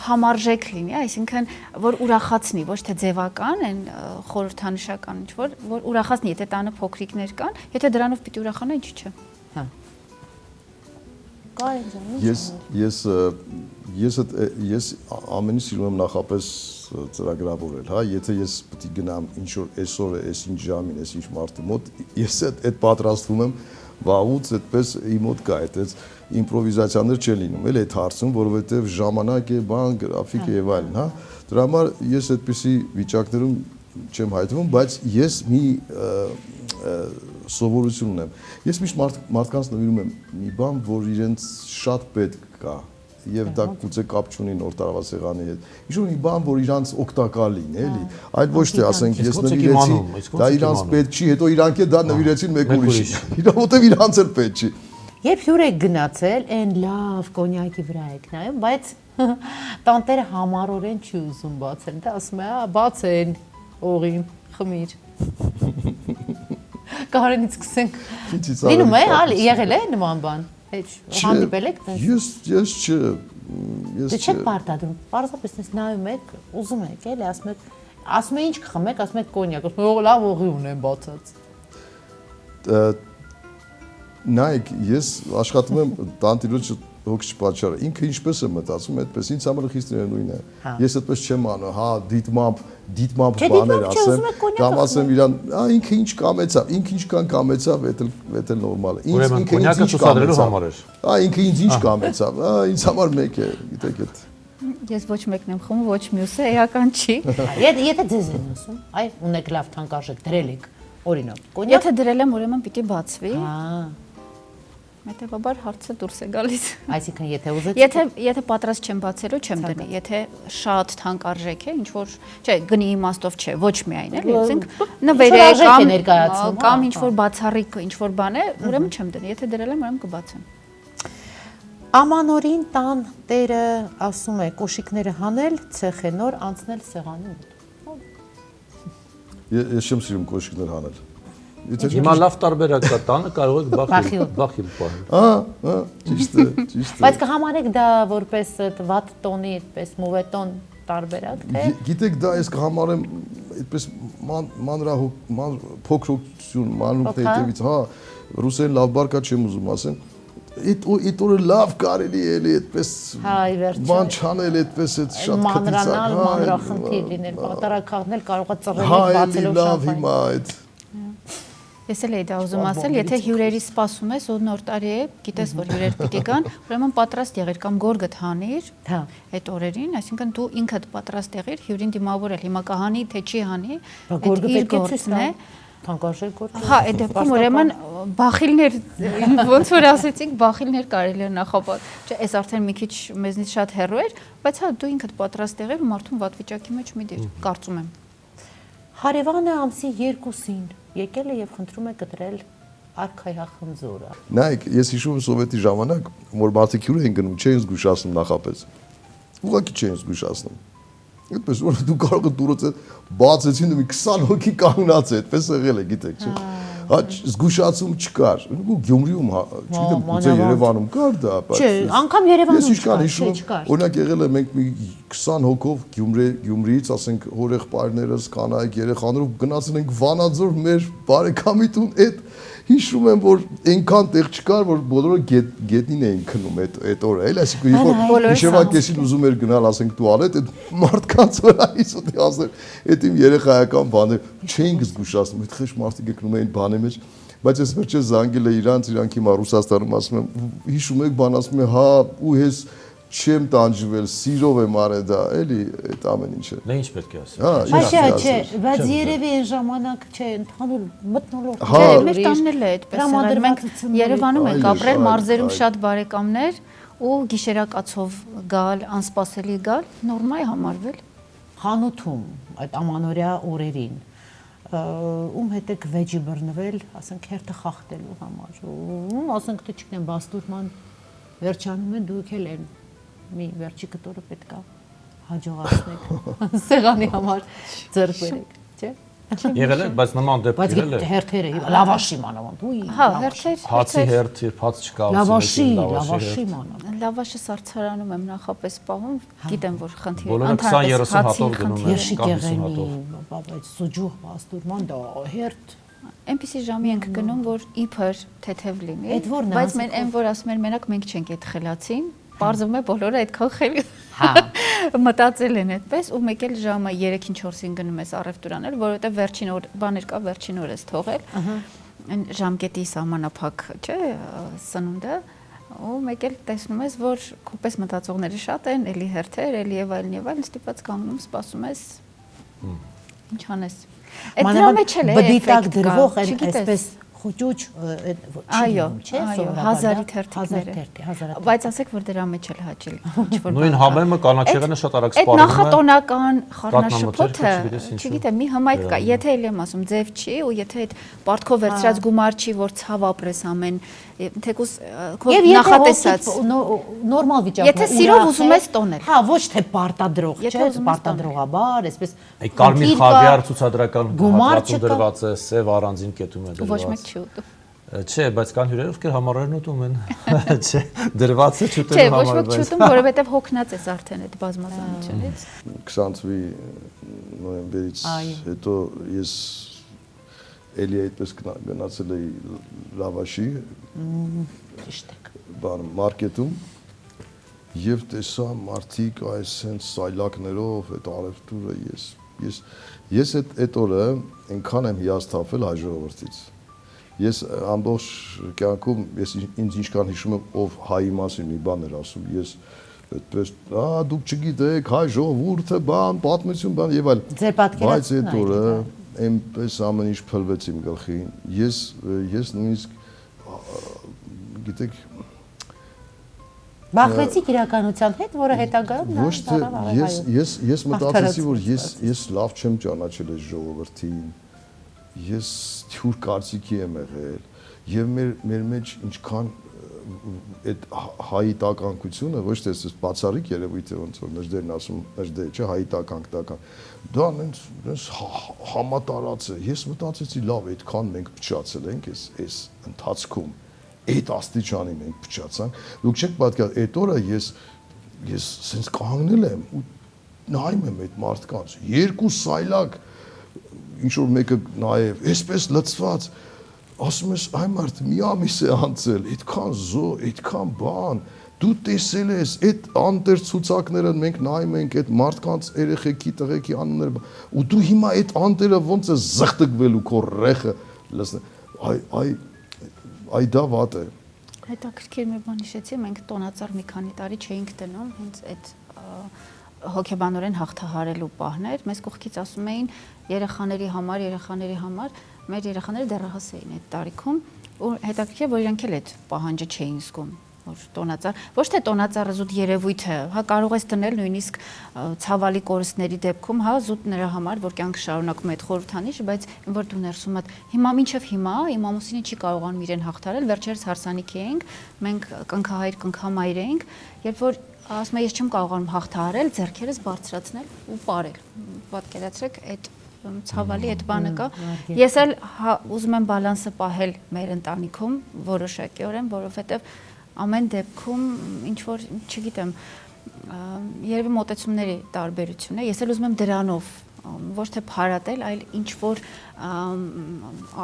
համարժեք լինի, այսինքն որ ուրախացնի, ոչ թե ձևական, այն խորհրդանշական ինչ-որ, որ ուրախացնի, եթե տանը փոքրիկներ կան, եթե դրանով պիտի ուրախանա, ինչ չէ։ Հա։ Ես ամենի սիրում եմ նախապես ծրագրավորել, հա, եթե ես պետք է գնամ ինչ որ այսօր է, այսինչ ժամին, այսինչ մարդու մոտ, ես այդ պատրաստվում եմ վաղուց այդպես իմ մոտ կա, այդպես իմպրովիզացիաներ չեն լինում, էլ այդ հարցում, որովհետև ժամանակ է, բան, գրաֆիկ է եւ այլն, հա։ Դրա համար ես այդպիսի վիճակներում չեմ հայտնվում, բայց ես մի սովորություն ունեմ։ Ես միշտ մարդկանց նվիրում եմ մի բան, որ իրենց շատ պետք կա եւ դա գուցե կապ չունի նոր տարվա սեղանի հետ։ Ինչ-որ մի բան, որ իրանց օգտակար լինի, էլի։ Այլ ոչ թե ասենք ես նվիրեցի, դա իրանց պետք չի, հետո իրանք է դա նվիրեցին մեկ ուրիշին։ Որովհետեւ իրանց էլ պետք չի։ Երբ հյուր եք գնացել, այն լավ կոնյակի վրա եք նայում, բայց տանտերը համառորեն չի ուզում բացել։ Դա ասում է, բացեն, օղին, խմիր։ Կարենից սկսենք։ Լինում է, եղել է նման բան։ Հանդիպել եք։ Ես չէ։ Դե չեք պարտադրում։ Պարզապես ես նայում եք, ուզում եք, էլի, ասում եք ինչ կխմեք, ասում եք կոնյակ, ասում եք լավ օղի ունեմ բացած։ Նայեք, ես աշխատում եմ տանտիրոջ հոգ չպատճառը։ Ինքը ինչպես է մտածում, այդպես ինձ համար խիստ նույնն է։ Ես այդպես չեմ անում, հա, դիտմամբ բաներ ասեմ, կամ ասեմ իրան, ինքը ինչ կամեցավ, ինքը ինչքան կամեցավ, դա էլ նորմալ է։ Ինքը ինձ ինչ կամեցավ։ Ինքը ինձ ինչ կամեցավ, ինձ համար մեկ է, գիտեք այդ։ Ես ոչ մեկն եմ խմում, ոչ մյուսը, էական չի։ Եթե ձեզ են ասում, այ ունեք լավ թանկարժեք, դրել եք, օրինակ, կոնյակ։ Եթե դրել եմ, ուրեմն պիտի բացվի։ Հա։ Հետևաբար հարցը դուրս է գալիս։ Այսինքն եթե ուզեցիք Եթե պատրաստ չեմ բացելու, չեմ դնի։ Եթե շատ թանկարժեք է, ինչ որ, չէ, գնի իմաստով չէ, ոչ միայն էլի, ասենք նվեր է կամ ինչ որ բացառիկ, ինչ որ բան է, ուրեմն չեմ դնի։ Եթե դրել եմ, ուրեմն կբացեմ։ Ամանորին տան տերը ասում է կոշիկները հանել, ցեխենոր անցնել սեղանի մոտ։ Ես չեմ սիրում կոշիկներ հանել։ Հիմա լավ տարբերակ կա, տանը կարող եք բախիլ պահել։ Ճիշտ է։ Բայց կհամանեք դա որպես վատ տոնի, այդպես մովետոն տարբերակ, թե Գիտեք, դա ես կհամարեմ այդպես փոքրություն, մանուկ հետևից, հա, ռուսերեն լավ բարկա չեմ ուզում ասեմ։ Այդ օրը լավ կարելի է էլի այդպես բան չանել, այդպես այդ շատ մանրանալ, մանրախնդիր լինել, պատառաքաղնել կարող է ծռել հա, բացելով լավ շամպայն։ հիմա այդ Ես էլ էի դա ուզում ասել, եթե հյուրերի սպասում ես, ու նոր տարի է, գիտես, որ հյուրեր պիտի գան, ուրեմն պատրաստ եղիր կամ գորգդ հանիր Հա։ այդ օրերին, այսինքն դու ինքդ պատրաստ եղիր հյուրին դիմավորել, հիմա կհանի, թե չի հանի, Գորգը իր պետք է ցույց գործն է։ տա, թանկարժեք գորգ։ Հա, այդ դեպքում ուրեմն բախիլներ, ոնց որ ասեցինք, բախիլներ կարելի է նախապատ։ Չէ, այս արդեն մի քիչ մեզնից շատ հեռու էր, բայց հա դու ինքդ պատրաստ եղիր ու մարդուն վատ վիճակի մեջ մի դիր, կարծում եմ։ Հարևանը ամսի 2-ին եկել է եւ խնդրում է կտրել արքայախնձորը։ Նայեք, ես հիշում եմ սովետի ժամանակ, որ մարդիկ հյուր էին գնում, չէին զգուշացնում նախապես։ Ուղղակի չէին զգուշացնում։ Այդպես որ դու կարող ես դուրս բացեցին ու մի 20 հոգի կանգնած է, այդպես եղել է, գիտեք, չէ՞։ Հա զգուշացում չկար։ Ու Գյումրիում, չգիտեմ, գուցե Երևանում կար դա, բայց Չէ, անգամ Երևանում ես ինչքան հիշում չկար։ եմ, օրինակ եղել է մենք մի 20 հոգով Գյումրիից, ասենք, հորեղբայրներս, կանայք, երեխաներով գնացել ենք Վանաձոր մեր բարեկամի տուն, այդ հիշում եմ, որ այնքան տեղ չկար, որ բոլորը գետնին էին քնում այդ օրը, էլի, այսինքն երբ հիշեվա կեսին ուզում էր գնալ, ասենք, տուալետ, այդ մարդկանց վրա իսուտի ասել, այդ իմ երեխայական բաներ չէին զգուշացնում, այդ խեղճ մարդիկ գնում էին բանի մեջ, բայց ես վերջերս զանգել է իրանք հիմա Ռուսաստանում ասում եմ, հիշում եք բան ասում եմ, հա, ու ես չեմ տանջվել, սիրով եմ արել դա, էլի, այդ ամեն ինչը։ Նա ինչ պետք է ասի։ Հա, Չէ, բայց երևի այն ժամանակ չէ, ընդհանուր մթնոլորտ։ Հա, Մեր տանն էլ է այդպես եղել։ Մենք Երևանում ենք ապրել, մարզերում շատ բարեկամներ ու գիշերակացով գալ, անսպասելի գալ, նորմալ է համարվել։ Խանութում այդ ամանորյա օրերին ում հետ եք վեճի բռնվել, ասենք հերթը խախտելու համար։ Ում ասենք թե չգիտեմ, բաստուրման վերջանում են դուք էլ են մի վերջի կտորը պետքա հաջողացնեք սեղանի համար ձեռք բերեք, չէ՞։ Եղել է, բայց նման դեպք Բայց եղել է։ հերթերը լավաշի մանավանդ, ուի։ Հա, հերթեր, Հացի հերթ, հաց չկա, լավաշի մանավանդ։ լավաշը սարցարանում եմ նախապես պահում, գիտեմ որ խնդիր Բոլորը 20-30 հատով գնում են։ Եշի գեղենի, բայց սուջուղ բաստուրման դա հերթ։ Այնպիսի ժամի ենք գնում, որ իբր թեթև լինի, Այդ որն է, բայց այն որ ասում են մենակ մենք չենք այդ խելացին, Պարզվում է բոլորը այդքան խելի Հա։ մտածել են այդպես ու մեկ էլ ժամը 3-ին 4-ին գնում ես առևտուրանել, որովհետև վերջին օր բաներ կա, վերջին օր ես թողել։ Այն ժամկետի սահմանափակ, չէ, սնունդը ու մեկ էլ տեսնում ես, որ քոպես մտածողները շատ են, էլի հերթեր, էլի եւ այլն, ստիպած կանգնում, սպասում ես։ Ինչ անես։ Այդ դրա մեջ էլ է բդիտակ դրվող այսպես խոճուճ այո, հազարի թերթիկները, բայց ասեք, որ դրա մեջ էլ հաճելի, ինչ-որ նույն համեմը կանաչեղենը շատ արագ սպառվում է։ Այդ նախատոնական խառնաշփոթը, չգիտեմ, մի հմայք կա, եթե էլ եմ ասում, ձև չի ու եթե այդ պարտքով վերցրած գումար չի, որ ցավ ապրես ամեն, թեկուզ քո նախատեսած նորմալ վիճակում։ Եթե սիրով ուզում ես տոնել։ Հա, ոչ թե պարտադրող, չէ, պարտադրողաբար, այսպես կարմիր խավիար ցուցադրական հատվածում դրված է, սև առանձին կետում է դրված։ Ոչ մեկ չի ուտում։ Չէ, բայց կան հյուրեր, ովքեր համառերն ուտում են։ Չէ, դրված է չուտելու Չէ, ոչ համար։ մեկ չի ուտում, որովհետև հոգնած ես արդեն այդ բազմազանությունից։ 20 նոյեմբերից հետո ես էլի այդպես գնացել էի լավաշի ճիշտ է։ բան մարքետում եւ տեսա մարդիկ այս հենց սայլակներով այդ արևտուրը ես այդ օրը այնքան եմ հիասթափվել հայ ժողովրդից։ Ես ամբողջ կյանքում ես ինձ ինչքան հիշում եմ ով հայի մասին մի բան էր ասում, ես այդպես դուք չգիտեք հայ ժողովուրդը բան, պատմություն բան եւ այլ։ Ձեր պատկերացումն բայց այդ օրը այնպես ամեն ինչ փլվեց իմ գլխին։ Ես նույնիսկ գիտեք բախվեցիք իրականության հետ, որը հետագայում ոչ թե ես մտածեցի որ ես լավ չեմ ճանաչել այս ժողովրդին։ Ես թյուր կարծիքի եմ եղել եւ մեր մեջ ինչքան այդ հայիտականկությունը ոչ թե այս բացառիկ երևույթ է ոնց որ նժդերն ասում նժդեր չէ հայիտականք դա նենց համատարած է ես մտածեցի լավ այդքան մենք փչացել ենք այս ընթացքում այդ աստիճանի մենք փչացանք դուք չեք պատկերացնում այդ օրը ես սենց կանգնել եմ ու նայում եմ այդ մարդկանց, երկու սայլակ ինչ որ մեկը նայև, այսպես լծված, ասում ես այ մարդ մի ամիս է անցել, այդքան զո, այդքան բան, դու տեսել ես այդ անտեր ցուցակները մենք նայում ենք այդ մարդկանց երեխեքի տղեկի անունները ու դու հիմա այդ անտերը ոնց է զղտկվելու քո ռեխը լսන այ դա վատ է Հետաքրքիր մի բան հիշեցի, մենք տոնածառ մի քանի տարի չէինք դնում, հենց այդ հոգեբանորեն հաղթահարելու պահներ, մեզ կողքից ասում էին երեխաների համար, մեր երեխաները դեռահաս էին այդ տարիքում, ու հետաքրքիր որ իրանք էլ այդ պահանջը չէին զգում, որ տոնածառ, ոչ թե տոնածառը զուտ երևույթ է, հա կարող ես դնել նույնիսկ ցավալի կորստների դեպքում, հա զուտ նրա համար, որ կյանքը շարունակում է այդ խորհրդանիշը, բայց որ դու ներսում ես, հիմա մինչև հիմա իմ ամուսինը չի կարողանում իրեն հաղթարել, վերջերս հարսանիքի էինք, մենք կնքահայր կնքամայր էինք, երբ որ ասում եմ ես չեմ կարողանում հաղթահարել, ձեռքերս բարձրացնել ու ապարել։ Պատկերացրեք այդ ցավալի այդ բանը կա։ Ես էլ ուզում եմ բալանսը պահել մեր ընտանիքում որոշակիորեն, որովհետև ամեն դեպքում ինչ որ, չգիտեմ, երևի մոտեցումների տարբերություն է։ Ես էլ ուզում եմ դրանով ոչ թե փարատել, այլ ինչ որ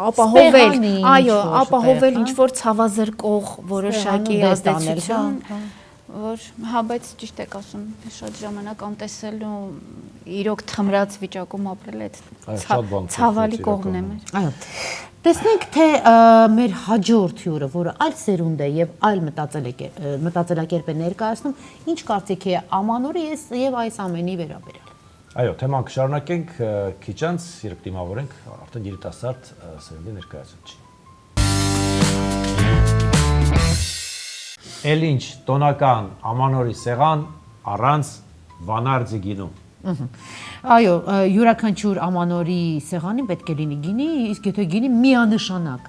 ապահովել, այո, ապահովել ինչ որ ցավազրկող որոշակի ազդեցություն, որ հա, բայց ճիշտ եք ասում, շատ ժամանակ անտեսել ու իրոք թմրած վիճակում ապրել այդ ցավալի կողմն է մեր։ Այո։ Տեսնենք թե մեր հաջորդ հյուրը, որը այլ սերունդ է եւ այլ մտածելակերպ է ներկայացնում, ինչ կարծիք է ամանորի եւ այս ամենի վերաբերյալ։ Այո, թեման կշարունակենք քիչ անց, երբ դիմավորենք արդեն երիտասարդ սերունդի ներկայացուցիչ։ Էլ ինչ տոնական ամանորի սեղան առանց վանարձի գինու։ Այո, յուրաքանչյուր ամանորի սեղանին պետք է լինի գինի, իսկ եթե գինի միանշանակ,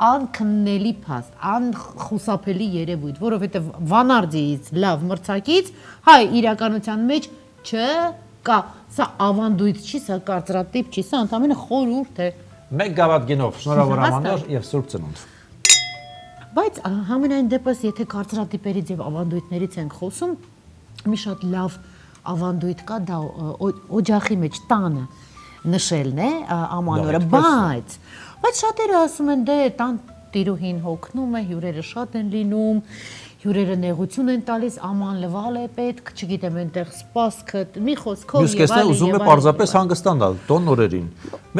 անքննելի փաստ, անխուսափելի երևույթ, որովհետև վանարձից լավ մրցակից հայ իրականության մեջ չկա։ Սա ավանդույթ չի, սա կարծրատիպ չի, սա ընդամենը խորհուրդ է։ Մեկ գավաթ գինով, շնորհավոր ամանոր եւ սուրբ ծնունդ։ Բայց համենայն դեպս, եթե կարծրատիպերից եւ ավանդույթներից ենք խոսում, մի շատ լավ ավանդույթ կա, դա օջախի մեջ տանը նշելն է ամանորը, բայց շատերը ասում են դե տան տիրուհին հոգնում է, հյուրերը շատ են լինում, հյուրերը նեղություն են տալիս, աման լվալ է պետք, չգիտեմ այնտեղ սպասքը, մի խոսքով եւ այլն։ Ուզում է պարզապես հանգստանալ տոն օրերին։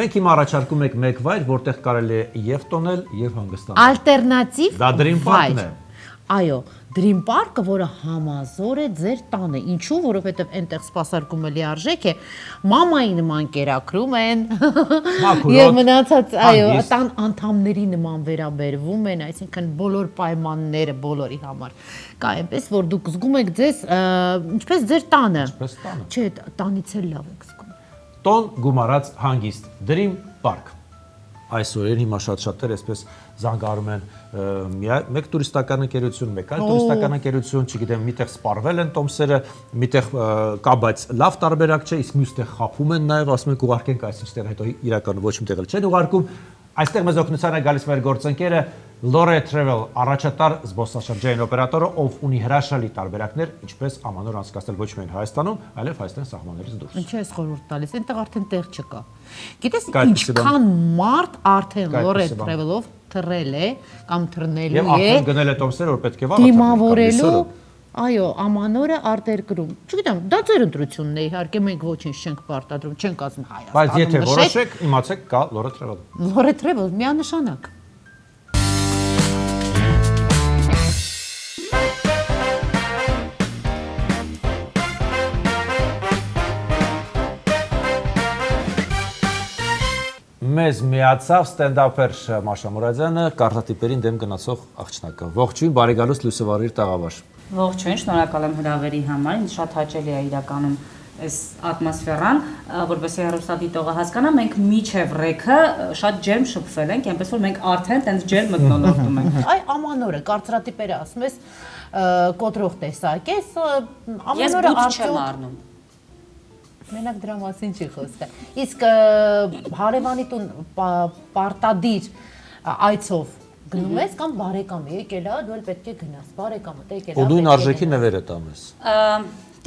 Մենք հիմա առաջարկում ենք մեկ վայր, որտեղ կարելի է եւ տոնել, եւ հանգստանալ։ Ալտերնատիվ դա Dream Park-ն է։ Այո, Dream Park-ը, որը համազոր է ձեր տանը։ Ինչու՞, որովհետև այնտեղ սպասարկումը լիարժեք է, մամայի նման կերակրում են։ Եվ մնացած, այո, տան անդամների նման վերաբերվում են, այսինքն բոլոր պայմանները բոլորի համար։ Կա այնպես, որ դուք զգում եք ձեզ, ինչպես ձեր տանը։ Չէ, տանից էլ լավ եք զգում։ Տոն գումարած հանգիստ Dream Park։ Այս օրերին հիմա շատ-շատեր այսպես զանգարում են մեկ տուրիստական ընկերություն, մեկ այլ տուրիստական ընկերություն, չգիտեմ, միտեղ սպառվել են տոմսերը, միտեղ կա, բայց լավ տարբերակ չէ, իսկ մյուստեղ խափում են նաև, ասում են կուղարկենք այսինչներ, հետո իրականում ոչ միտեղ էլ չեն ուղարկում։ Այստեղ մեզ օգնության է գալիս մեր գործընկերը Lore Travel, առաջատար զբոսաշրջային օպերատորը, ով ունի հրաշալի տարբերակներ, ինչպես ամանոր անցկացնել ոչ միայն Հայաստանում, այլև Հայաստանի սահմաններից դուրս։ Ինչու ես խորհուրդ տալիս, այնտեղ արդեն տեղ չկա։ Գիտես ինչքան մարդ արդեն Lore Travel-ով թռել է կամ թռնելու է։ Եվ արդեն գնել է տոմսեր, որ պետք է վաղ դիմավորելու, այո, ամանորը արտերկրում։ Չգիտեմ, դա ձեր ընտրությունն է, իհարկե մենք ոչինչ չենք պարտադրում, չենք ասում Հայաստանում։ Բայց եթե որոշեք, իմացեք կա Lore Travel։ Lore Travel միանշանակ։ Մեզ միացավ ստենդափեր Մաշա Մուրադյանը, կարծրատիպերին դեմ գնացող աղջնակը։ Ողջույն, բարի գալուստ լուսավարիր տաղավար։ Ողջույն, շնորհակալ եմ հրավերի համար, ինձ շատ հաճելի է իրականում այս ատմոսֆերան, որովհետեւ հեռուստադիտողը հասկանա, մենք միջև ռեքը շատ ջերմ շփվել ենք, այնպես որ մենք արդեն տենց ջերմ մթնոլորտում ենք։ Այ ամանորը կարծրատիպերը ասում ես կոտրող տեսակ է, ամանորը Ես բութ չեմ առնում։ Մենակ դրա մասին չի խոսքը։ Իսկ հարևանի տուն պարտադիր այցով գնում ես կամ բարեկամի եկել է, դու էլ պետք է գնաս, բարեկամը եկել է։ Ու նույն արժեքի նվեր է տամ ես։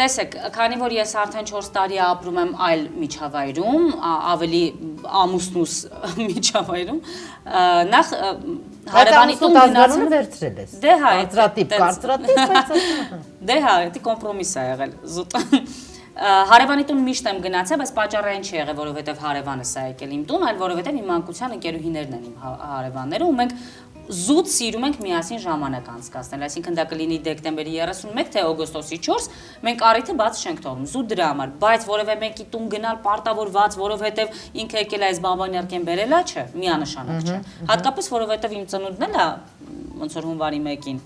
Տեսեք, քանի որ ես արդեն 4 տարի ապրում եմ այլ միջավայրում, ավելի ամուսնուս միջավայրում, նախ հարևանիտուն գնացել վերցրել ես։ Դե հա, կարծրատիպ, բայց դե հա, դա կոմպրոմիս է եղել զուտ։ Հարևանիտուն միշտ եմ գնացել, բայց պատճառը այն չի եղել, որովհետև հարևանս է եկել իմ տուն, այլ որովհետև իմ մանկության ընկերուհիներն են իմ հարևանները, ու մենք զուտ սիրում ենք միասին ժամանակ անցկացնել, այսինքն դա կլինի դեկտեմբերի 31 թե օգոստոսի 4, մենք առիթը բաց չենք թողնում, զուտ դրա համար, բայց որևէ մեկի տուն գնալ պարտավորված, որովհետև ինքը եկել է այս բանվանյարկեն բերել է, չէ, միանշանակ չէ։ Հատկապես որովհետև իմ ծնունդն էլ է ոնց որ հունվարի 1-ին։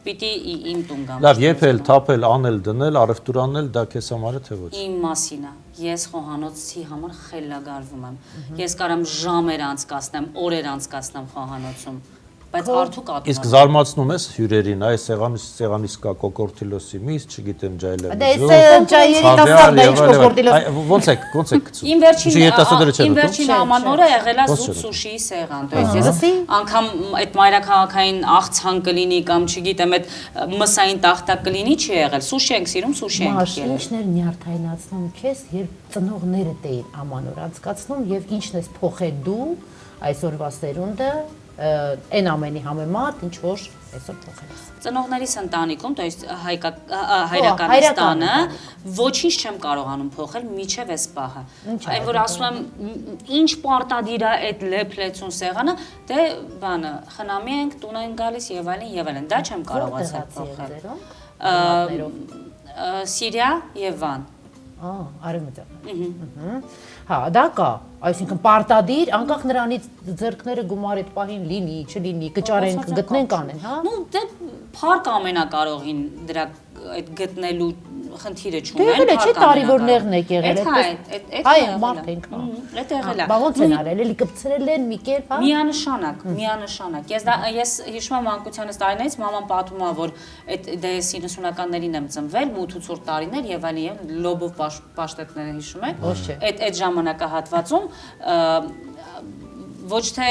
Պիտի իմ տուն գամ։ Լավ, եփել, թափել, անել, դնել, առևտուր անել, դա քեզ համար է թե ոչ։ Իմ մասին է։ Ես խոհանոցի համար խելագարվում եմ։ Ես կարամ ժամեր անցկացնեմ, օրեր անցկացնեմ խոհանոցում, բայց արդյոք ատում։ Իսկ զարմացնում ես հյուրերին, այս սեղանից կա կոկորտիլոսի միս, չգիտեմ, ջայլը։ Դե ջայերի տասնյակ ինչ կոկորտիլոս։ Ոնց է գցում։ Իմ վերջին ամանորը եղել է զուտ սուշիի սեղան, то есть ես անգամ այդ մայրաքաղաքային աղցան կլինի կամ չգիտեմ, այդ մսային տախտակ կլինի չի եղել։ Սուշի ենք սիրում, սուշի ենք ելել։ Ինչն էր նյարդայնացնում քեզ, երբ ծնողներդ էին ամանոր անցկացնում եւ ինչն ես փոխել դու այսօրվա սերունդը այն ամենի համեմատ, ինչ որ այսօր փոխել ես։ Ծնողներիս ընտանիքում, то есть հայրականստանը, ոչինչ չեմ կարողանում փոխել միջև այս պահը։ Այն որ ասում եմ, ինչ պարտադիր է այդ լեփլեցուն սեղանը, դե բանը, խնամի ենք, տուն են գալիս եւ այլն, դա չեմ կարողացել փոխել։ Սիրիա եւ Վան։ Արևմտյան։ Հա, դա կա, այսինքն պարտադիր, անկախ նրանից ձեռքները գումար այդ պահին լինի, չլինի, կճարենք, գտնենք անեն, հա։ Ну, դե փառք ամենակարողին դրա այդ գտնելու խնդիրը չունեն։ Դե չէ տարիվորներն եք եղել, այդպես։ Այ մարդ ենք, հա։ Այդ եղել է։ Բա ոնց են արել, էլի կպցրել են մի կերպ, հա։ Միանշանակ։ Ես հիշում եմ մանկությանս տարիներից մաման պատմում է, որ այդ դե 90-ականներին եմ ծնվել, մութ ու ցուրտ տարիներ եւ այլն, լոբով պաշտետները հիշում եք։ Այդ ժամանակահատվածում ոչ թե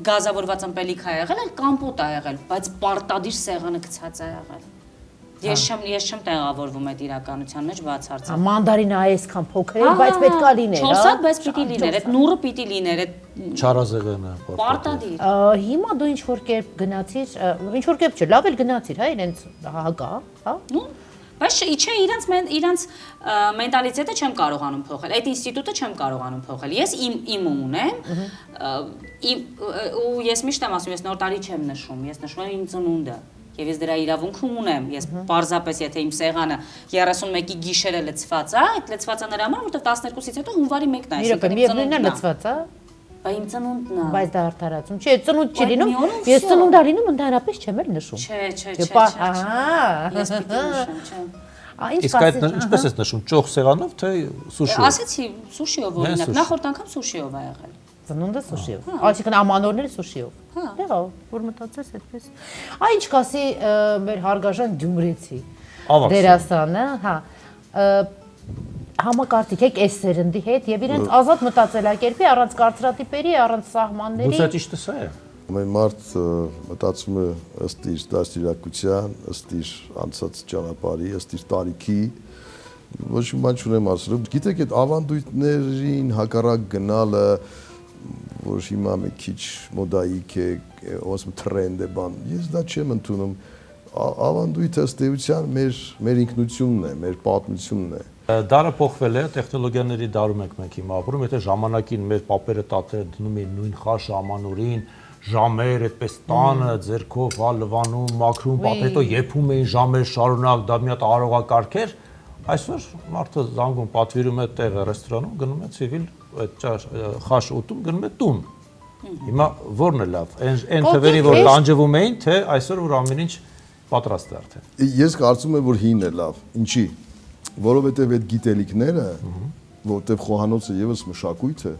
գազավորված ըմպելիք է եղել, այլ կամպոտ է եղել, բայց պարտադիր սեղանը գցած է եղել։ Ես չեմ տեղավորվում այդ իրականության մեջ բացարձակ։ Մանդարինը այսքան փոքր է, բայց պետք է լիներ, հա։ 4 հատ, բայց պիտի լիներ, այդ նուրը պիտի լիներ, այդ Չարազեղենը պարտադիր։ Հիմա դու ինչ որ կերպ գնացիր, ինչ որ կերպ չէ, լավ էլ գնացիր, հա, իրենց հակա, հա։ Բայց չէ, իրանց մենտալիտետը չեմ կարողանում փոխել, այդ ինստիտուտը չեմ կարողանում փոխել։ Ես իմ ունեմ, ու ես միշտ եմ ասում, ես նոր տարի չեմ նշում, ես նշում եմ իմ ծնունդը։ Եվ ես դրա իրավունքը ունեմ, ես պարզապես եթե իմ սեղանը 31-ի գիշերը լցված է, այդ լցված է նրա համար, որովհետև 12-ից հետո հունվարի 1-ն է, այսինքն միևնույնն է լցված, հա։ Բա իմ ծնունդն է։ Բայց դա արդարացում չէ, ծնունդ չի լինում, ես ծնունդ ալինում ընդհանրապես չեմ էլ նշում։ Չէ։ Ես պիտի նշեմ, չէ։ Իսկ այդ ինչպես ես նշում, ճոխ սեղանով թե սուշիով։ Ասեցի, սուշիով օրինակ, նախորդ անգամ սուշիով է եղել։ Ծնունդը սուշիով։ Այսինքն ամանորները սուշիով։ Դե հա, որ մտածես այդպես։ Այ ինչ կասի մեր հարգաժան Գյումրեցի դերասանը, հա։ Համակարծիք եք այս սերնդի հետ եւ իրենց ազատ մտածելակերպի առանց կարծրատիպերի, առանց սահմանների։ Գուցե ճիշտը սա է։ Ամեն մարդ մտածում է ըստ իր դաստիարակության, ըստ իր անցած ճանապարհի, ըստ իր տարիքի, ոչ մի բան չունեմ ասելու։ Գիտեք, այդ ավանդույթներին հակառակ գնալը, որ հիմա մի քիչ մոդայիկ է, ասում թրենդ է բան, ես դա չեմ ընդունում։ Ավանդույթը ըստ էության մեր ինքնությունն է, մեր պատմությունն է։ Դարը փոխվել է, տեխնոլոգիաների դարում ենք մենք հիմա ապրում, եթե ժամանակին մեր պապերը տատերը դնում էին նույն խաշ ամանորին, ժամեր այդպես տանը ձերքով լվանում, մաքրում, հետո եփում էին ժամեր շարունակ, դա մի հատ արողակարգ էր։ Այսօր մարդը զանգում պատվիրում է տեղը ռեստորանում, գնում է ցիվիլ այդ խաշ ուտում, գնում է տուն։ Հիմա ո՞րն է լավ։ Այն թվերի որ տանջվում էին, թե այսօր որ ամեն ինչ պատրաստ է արդեն։ Ես կարծում եմ որ հին է լավ։ Ինչի՞։ Որովհետև այդ գիտելիքները, որտեղ խոհանոցը եւս մշակույթ է,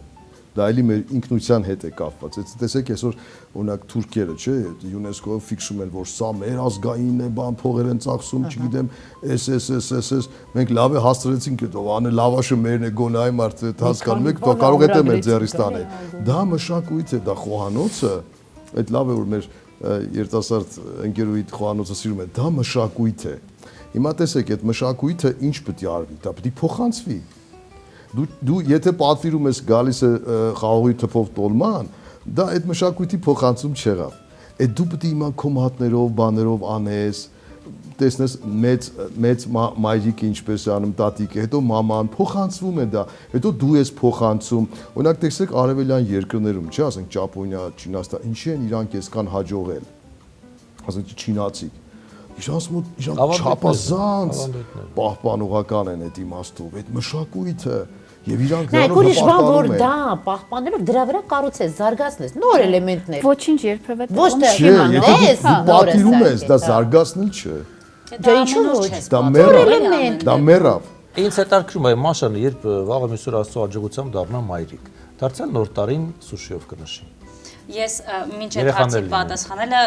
դա այլի մեր ինքնության հետ է կապված։ Եթե տեսեք այսօր օրինակ թուրքերը, չէ, ՅՈՒՆԵՍԿՕ-ը ֆիքսում են, որ սա մեր ազգային է, բան փողեր են ծախսում, չգիտեմ, SS, մենք լավ է հաստրեցինք այդ անը լավաշը մերն է գոնե այ մարդը հասկանում եք, դա կարող է թե մեր ձեռիստան է։ Դա մշակույթ է, դա խոհանոցը, այդ լավ է որ մեր երիտասարդ ընկերուհի խոհանոցը սիրում է, դա մշակույթ է։ Հիմա տեսեք, այդ մշակույթը ինչ պետք է արվի, դա պետք է փոխանցվի։ Դու եթե պատվիրում ես գալիս է խաղողի թփով տոլման, դա այդ մշակույթի փոխանցում չեղավ։ Այդ դու պետք է իմանալ քո մատներով, բաներով անես, տեսնես մեծ մայրիկը ինչպես է անում, տատիկը, հետո մաման փոխանցվում է դա, հետո դու ես փոխանցում։ Օրինակ տեսեք արևելյան երկրներում, չէ՞, ասենք Ճապոնիա, Չինաստան, ինչի են իրանք այսքան հաջողել։ Ասենք չինացիք։ Իրանց մոտ իրանք չափազանց պահպանողական են այդ իմաստով, այդ մշակույթը եւ իրանք դրանով հպարտանում են։ Դա պահպանելով դրա վրա կառուցես, զարգացնես նոր էլեմենտներ։ Ոչինչ երբևէ Ոչ թե իմանալես, դու պատիրում ես, դա զարգացնել չէ։ Դա ինչու ոչ։ Դա մեռավ, դա մեռավ։ Ինձ հետաքրքրում է Մաշան, երբ վաղը միսուր աստծո աջակցությամբ դառնա մայրիկ, դարձյալ նոր տարին սուշիով կնշի։ Ես մինչ այդ հարցին պատասխանելը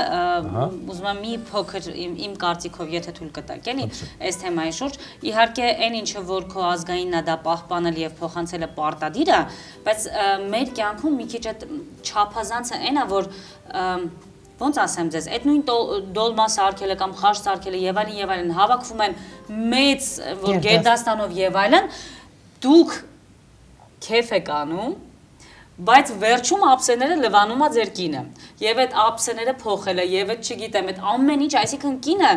ուզում եմ մի փոքր իմ կարծիքով եթե թույլ կտաք, էլի, այս թեմայի շուրջ, իհարկե այն ինչը որ քո ազգայինն է դա պահպանել եւ փոխանցելը պարտադիր է, բայց մեր կյանքում մի քիչ այդ չափազանցը այն է, որ ոնց ասեմ ձեզ, այդ նույն դոլմա սարքելը կամ խաշ սարքելը եւ այլն հավաքվում են մեծ որ գերդաստանով եւ այլն, դուք քեֆ եք անում, բայց վերջում ափսեները լվանում է ձեր կինը եւ այդ ափսեները փոխելը եւ այդ չգիտեմ այդ ամեն ինչ, այսինքն կինը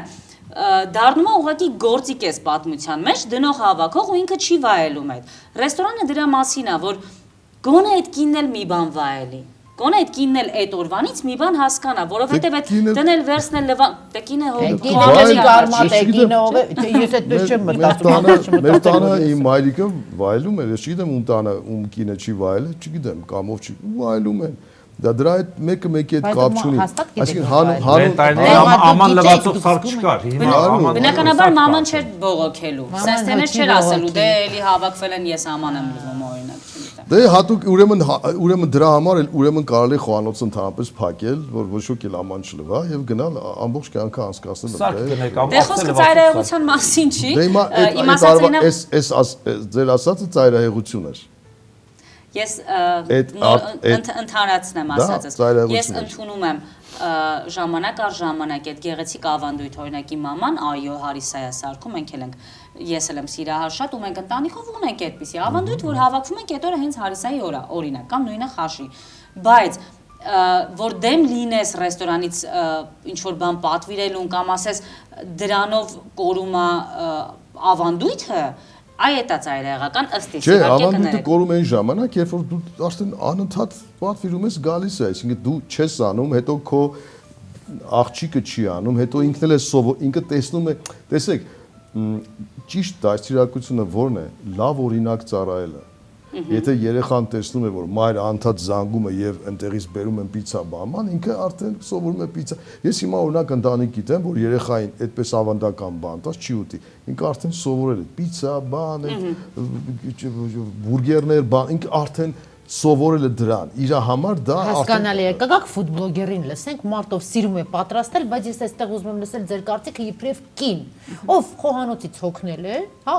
դառնում է ուղղակի գործիք էս պատմության մեջ, դնող հավաքող ու ինքը չի վայելում այդ։ Ռեստորանը դրա մասին է, որ գոնե այդ կինն էլ մի բան վայելի։ Գոնե այդ կինն էլ այդ օրվանից մի բան հասկանա, որովհետև այդ դնել վերցնել լվան, դե կինը հողի գարմատ է, կինը ով է, ես այդպես չեմ մտածում։ Մեր տանը իմ մայրիկը վայելում էր, ես չգիտեմ ում տանը ում կինը չի վայելել, չգիտեմ, կամ ով չի վայելում են։ Դա դրա այդ մեկը այդ կապ չունի։ Այսինքն աման լվացող սարք չկար։ Բնականաբար մաման չէր բողոքելու։ Սենստեներ չէր ասելու, դե էլի հավաքվել են ես աման եմ լվում օրինակ, չգիտեմ։ Դե հատուկ ուրեմն դրա համար էլ ուրեմն կարելի է խոհանոցը ընդհանրապես փակել, որ ոչ ոք էլ աման չլվա եւ գնալ ամբողջ կյանքը անցկացնել։ Դե խոսքը ծայրահեղության մասին չի։ Իմ ասածը ձեր ասածը ծայրահեղություն էր։ Ես ընդհանրացնեմ ասածս։ Ես ընդունում եմ ժամանակ առ ժամանակ այդ գեղեցիկ ավանդույթ օրինակ իմ մաման, այո, հարիսայա սարքում, մենք էլ ենք, ես էլ եմ սիրահար շատ ու մենք ընտանիքով ունենք այդպիսի ավանդույթ, որ հավաքվում ենք այդ օրը հենց հարիսայի օր է, օրինակ, կամ նույնը խաշի։ Բայց որ դեմ լինես ռեստորանից ինչ որ բան պատվիրելուն կամ ասես դրանով կորում է ավանդույթը, այ դա ծայրահեղական ըստ իս իհարկե կներեք։ Չէ, ավանդույթը կորում են ժամանակ, երբ որ դու արդեն անընդհատ պատվիրում ես գալիս է, այսինքն դու չես անում, հետո քո աղջիկը չի անում, հետո ինքն էլ է ինքը տեսնում է, տեսեք, ճիշտ դաստիարակությունը ո՞րն է, լավ օրինակ ծառայելը։ Եթե երեխան տեսնում է, որ մայրը անդադ զանգում է եւ ընտեղից բերում են պիցա բաման, ինքը արդեն սովորում է պիցա։ Ես հիմա օրինակ ընտանիք գիտեմ, որ երեխային այդպես ավանդական բան տաս չի ուտի։ Ինքը արդեն սովորել է պիցա, բան, բուրգերներ, բան, ինքը արդեն սովորել է դրան։ Իր համար դա հասկանալի է։ Կգաք ֆուտբլոգերին լսենք, մարդով սիրում է պատրաստել, բայց ես այստեղ ուզում եմ լսել ձեր կարծիքը իբրև կին, ով խոհանոցից հոգնել է, հա,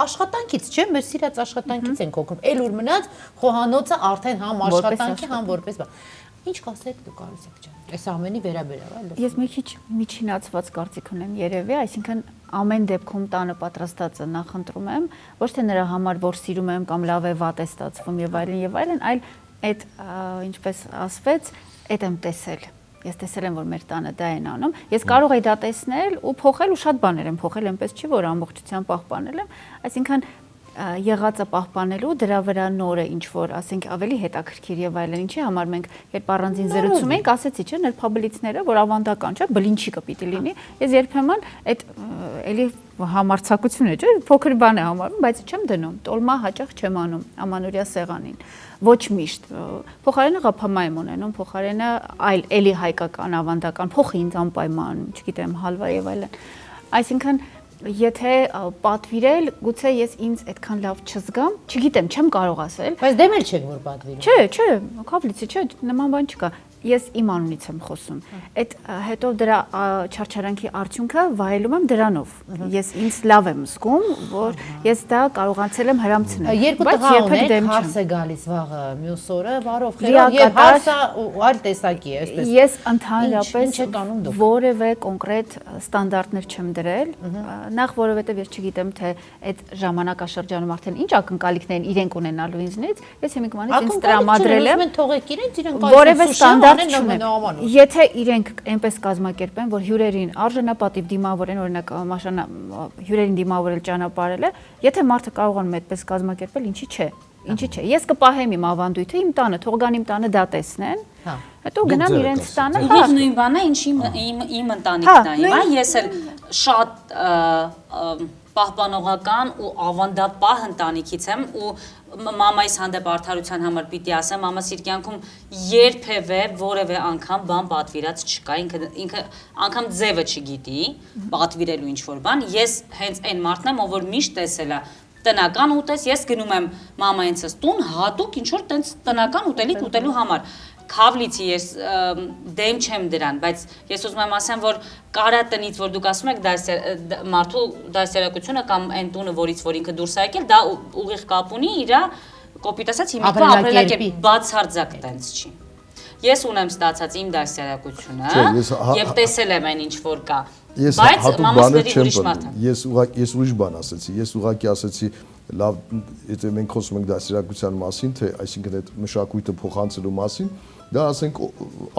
աշխատանքից, չէ՞, մեր սիրած աշխատանքից ենք հոգնում։ Էլ ուր մնաց խոհանոցը արդեն համ աշխատանքի, համ որպես բան։ Ինչ կասեք դուք Արուսիկ ջան։ Այս ամենի վերաբերյալ, այլ։ Ես մի քիչ միջինացված կարծիք ունեմ երևի, այսինքն ամեն դեպքում տանը պատրաստածը նախընտրում եմ, ոչ թե նրա համար, որ սիրում եմ կամ լավ է վատ է ստացվում եւ այլն, այլ այդ ինչպես ասվեց, այդ եմ տեսել։ Ես տեսել եմ, որ մեր տանը դա են անում։ Ես կարող եի դա տեսնել ու փոխել ու շատ բաներ եմ փոխել, այնպես չի, որ ամբողջությամբ պահպանել եմ, այսինքն եղածը պահպանելու դրա վրա նորը ինչ որ ասենք ավելի հետաքրքիր եւ այլն ինչի համար մենք երբ առանձին զրուցում էինք ասեցի չէ ներփաբլիցները որ ավանդական չէ բլինչիկը պիտի լինի ես երբեմն այդ էլի համարցակություն է չէ փոքր բան է համարում բայց չեմ դնում տոլմա հաճախ չեմ անում ամանորյա սեղանին ոչ միշտ փոխարենը ղափամա եմ ունենում փոխարենը այլ էլի հայկական ավանդական փոխի ինձ անպայման չգիտեմ հալվա եւ այլն այսինքն Եթե պատվիրել, գուցե ես ինձ այդքան լավ չզգամ, չգիտեմ, չեմ կարող ասել։ Բայց դեմ էլ չեք որ պատվիրում։ Չէ, կապլիցի, չէ, նման բան չկա։ ես իմ անունից եմ խոսում։ Այդ հետո դրա չարչարանքի արդյունքը վայելում եմ դրանով։ Ես ինձ լավ եմ զգում, որ ես դա կարողացել եմ հրամցնել։ Երկու տղա ունեք, հարս է գալիս վաղը մյուս օրը, վարով խերով, եւ հարսը այլ տեսակի է, այսպես։ Ես ընդհանրապես որևէ կոնկրետ ստանդարտներ չեմ դրել, նախ որովհետեւ ես չգիտեմ թե այդ ժամանակաշրջանում արդեն ինչ ակնկալիքներ են իրենք ունենալու ինձնից, ես հիմիկվանից ինձ տրամադրել եմ թողեք իրենց իրենք որևէ ստանդարտ չունեն։ Եթե իրենք այնպես կազմակերպեն, որ հյուրերին արժանապատիվ դիմավորեն, օրինակ Մաշանը հյուրերին դիմավորել ճանապարհել է, եթե մարդը կարողանում է այդպես կազմակերպել, ինչի՞ չէ։ Ինչի՞ չէ։ Ես կպահեմ իմ ավանդույթը իմ տանը, թող գան իմ տանը դա տեսնեն։ Հետո գնան իրենց տանը։ Իհարկե նույն բանն է, ինչ իմ ընտանիքն է հիմա, ես էլ շատ պահպանողական ու ավանդապահ ընտանիքից եմ ու մամայիս հանդեպ արդարության համար պիտի ասեմ, մամաս իր կյանքում երբևէ որևէ անգամ բան պատվիրած չկա, ինքը անգամ ձևը չգիտի պատվիրելու ինչ-որ բան, ես հենց այն մարդն եմ, ով որ միշտ տեսել է տնական ուտես, ես գնում եմ մամայինցս տուն, հատուկ ինչ-որ տենց տնական ուտելիք ուտելու համար։ Քավլիցի ես դեմ չեմ դրան, բայց ես ուզում եմ ասեմ, որ կարա տնից, որ դուք ասում եք մարդու դասերակցությունը կամ այն տունը, որից որ ինքը դուրս է եկել, դա ուղիղ կապ ունի իր կոպիտ ասած հիմիկվա ապրելակերպ բացարձակ տենց չի։ Ես ունեմ ստացած իմ դասերակցությունը եւ տեսել եմ այն ինչ որ կա։ Բայց մամասների ուրիշ մարդ է։ Ես ուրիշ բան ասեցի, ես ուղղակի ասեցի լավ, եթե մենք խոսում ենք դասերակցության մասին, թե այսինքն այդ մշակույթը փոխանցելու մասին, դա ասենք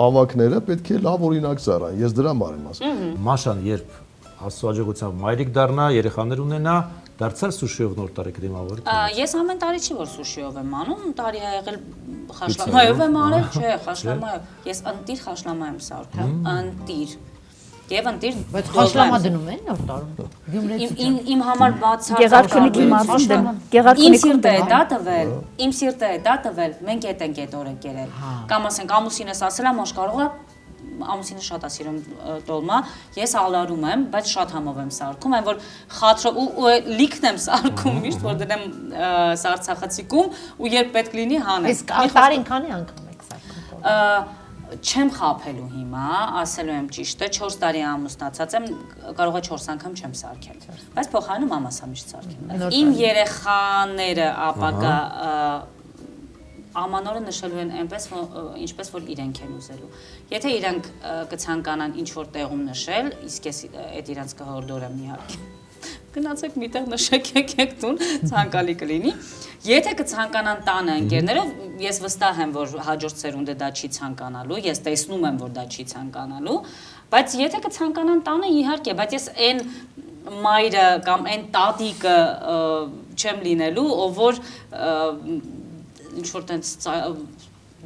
ավակները պետք է լավ օրինակ ծառան։ Ես դրա համար եմ ասում։ Մաշան, երբ Աստծո աջակցությամբ մայրիկ դառնա, երեխաներ ունենա, դարձել սուշիով նոր տարեկ դիմավոր։ Ես ամեն տարի չի որ սուշիով եմ անում, տարի ա եղել խաշլամայով եմ արել, չէ, խաշլամայով։ Ես ընտիր խաշլամա եմ սարքում, ընտիր։ Եվ ընտիր բայց խաշլամա դնում են նոր տարում։ Գյումրեցի։ Իմ համար բացարձակ Գեղարքունիքի մասին դեմ, գեղարքունիքում դե դա տվել, իմ սիրտը է դա տվել, մենք էդ ենք այդ օրը կերել։ Կամ ասենք ամուսինս ասել է, մաշ կարող է ամուսինը շատ է սիրում տոլմա, ես ալարում եմ, բայց շատ համով եմ սարքում, այն որ խաթրով ու լիքն եմ սարքում միշտ, որ դնեմ սարցախցիկում ու երբ պետք լինի հանեմ։ Իսկ տարին քանի անգամ եք սարքում։ Չեմ խափելու հիմա, ասելու եմ ճիշտը, 4 տարի ամուսնացած եմ, կարող է 4 անգամ չեմ սարքել, բայց փոխարենում մամասա միշտ սարքեմ։ Իմ երեխաները ապագա ամանորը նշելու են այնպես, ինչպես որ իրենք են ուզելու։ Եթե իրենք կցանկանան ինչ-որ տեղում նշել, իսկ ես այդ իրանց կհորդորեմ իհարկե։ Գնացեք միտեղ նշեք եկեք տուն, ցանկալի կլինի։ Եթե կցանկանան տանը ընկերներով, ես վստահ եմ, որ հաջորդ սերունդը դա չի ցանկանալու, ես տեսնում եմ, որ դա չի ցանկանալու, բայց եթե կցանկանան տանը, իհարկե, բայց ես այն մայրը կամ այն տատիկը չեմ լինելու, ով որ ինչ-որ տենց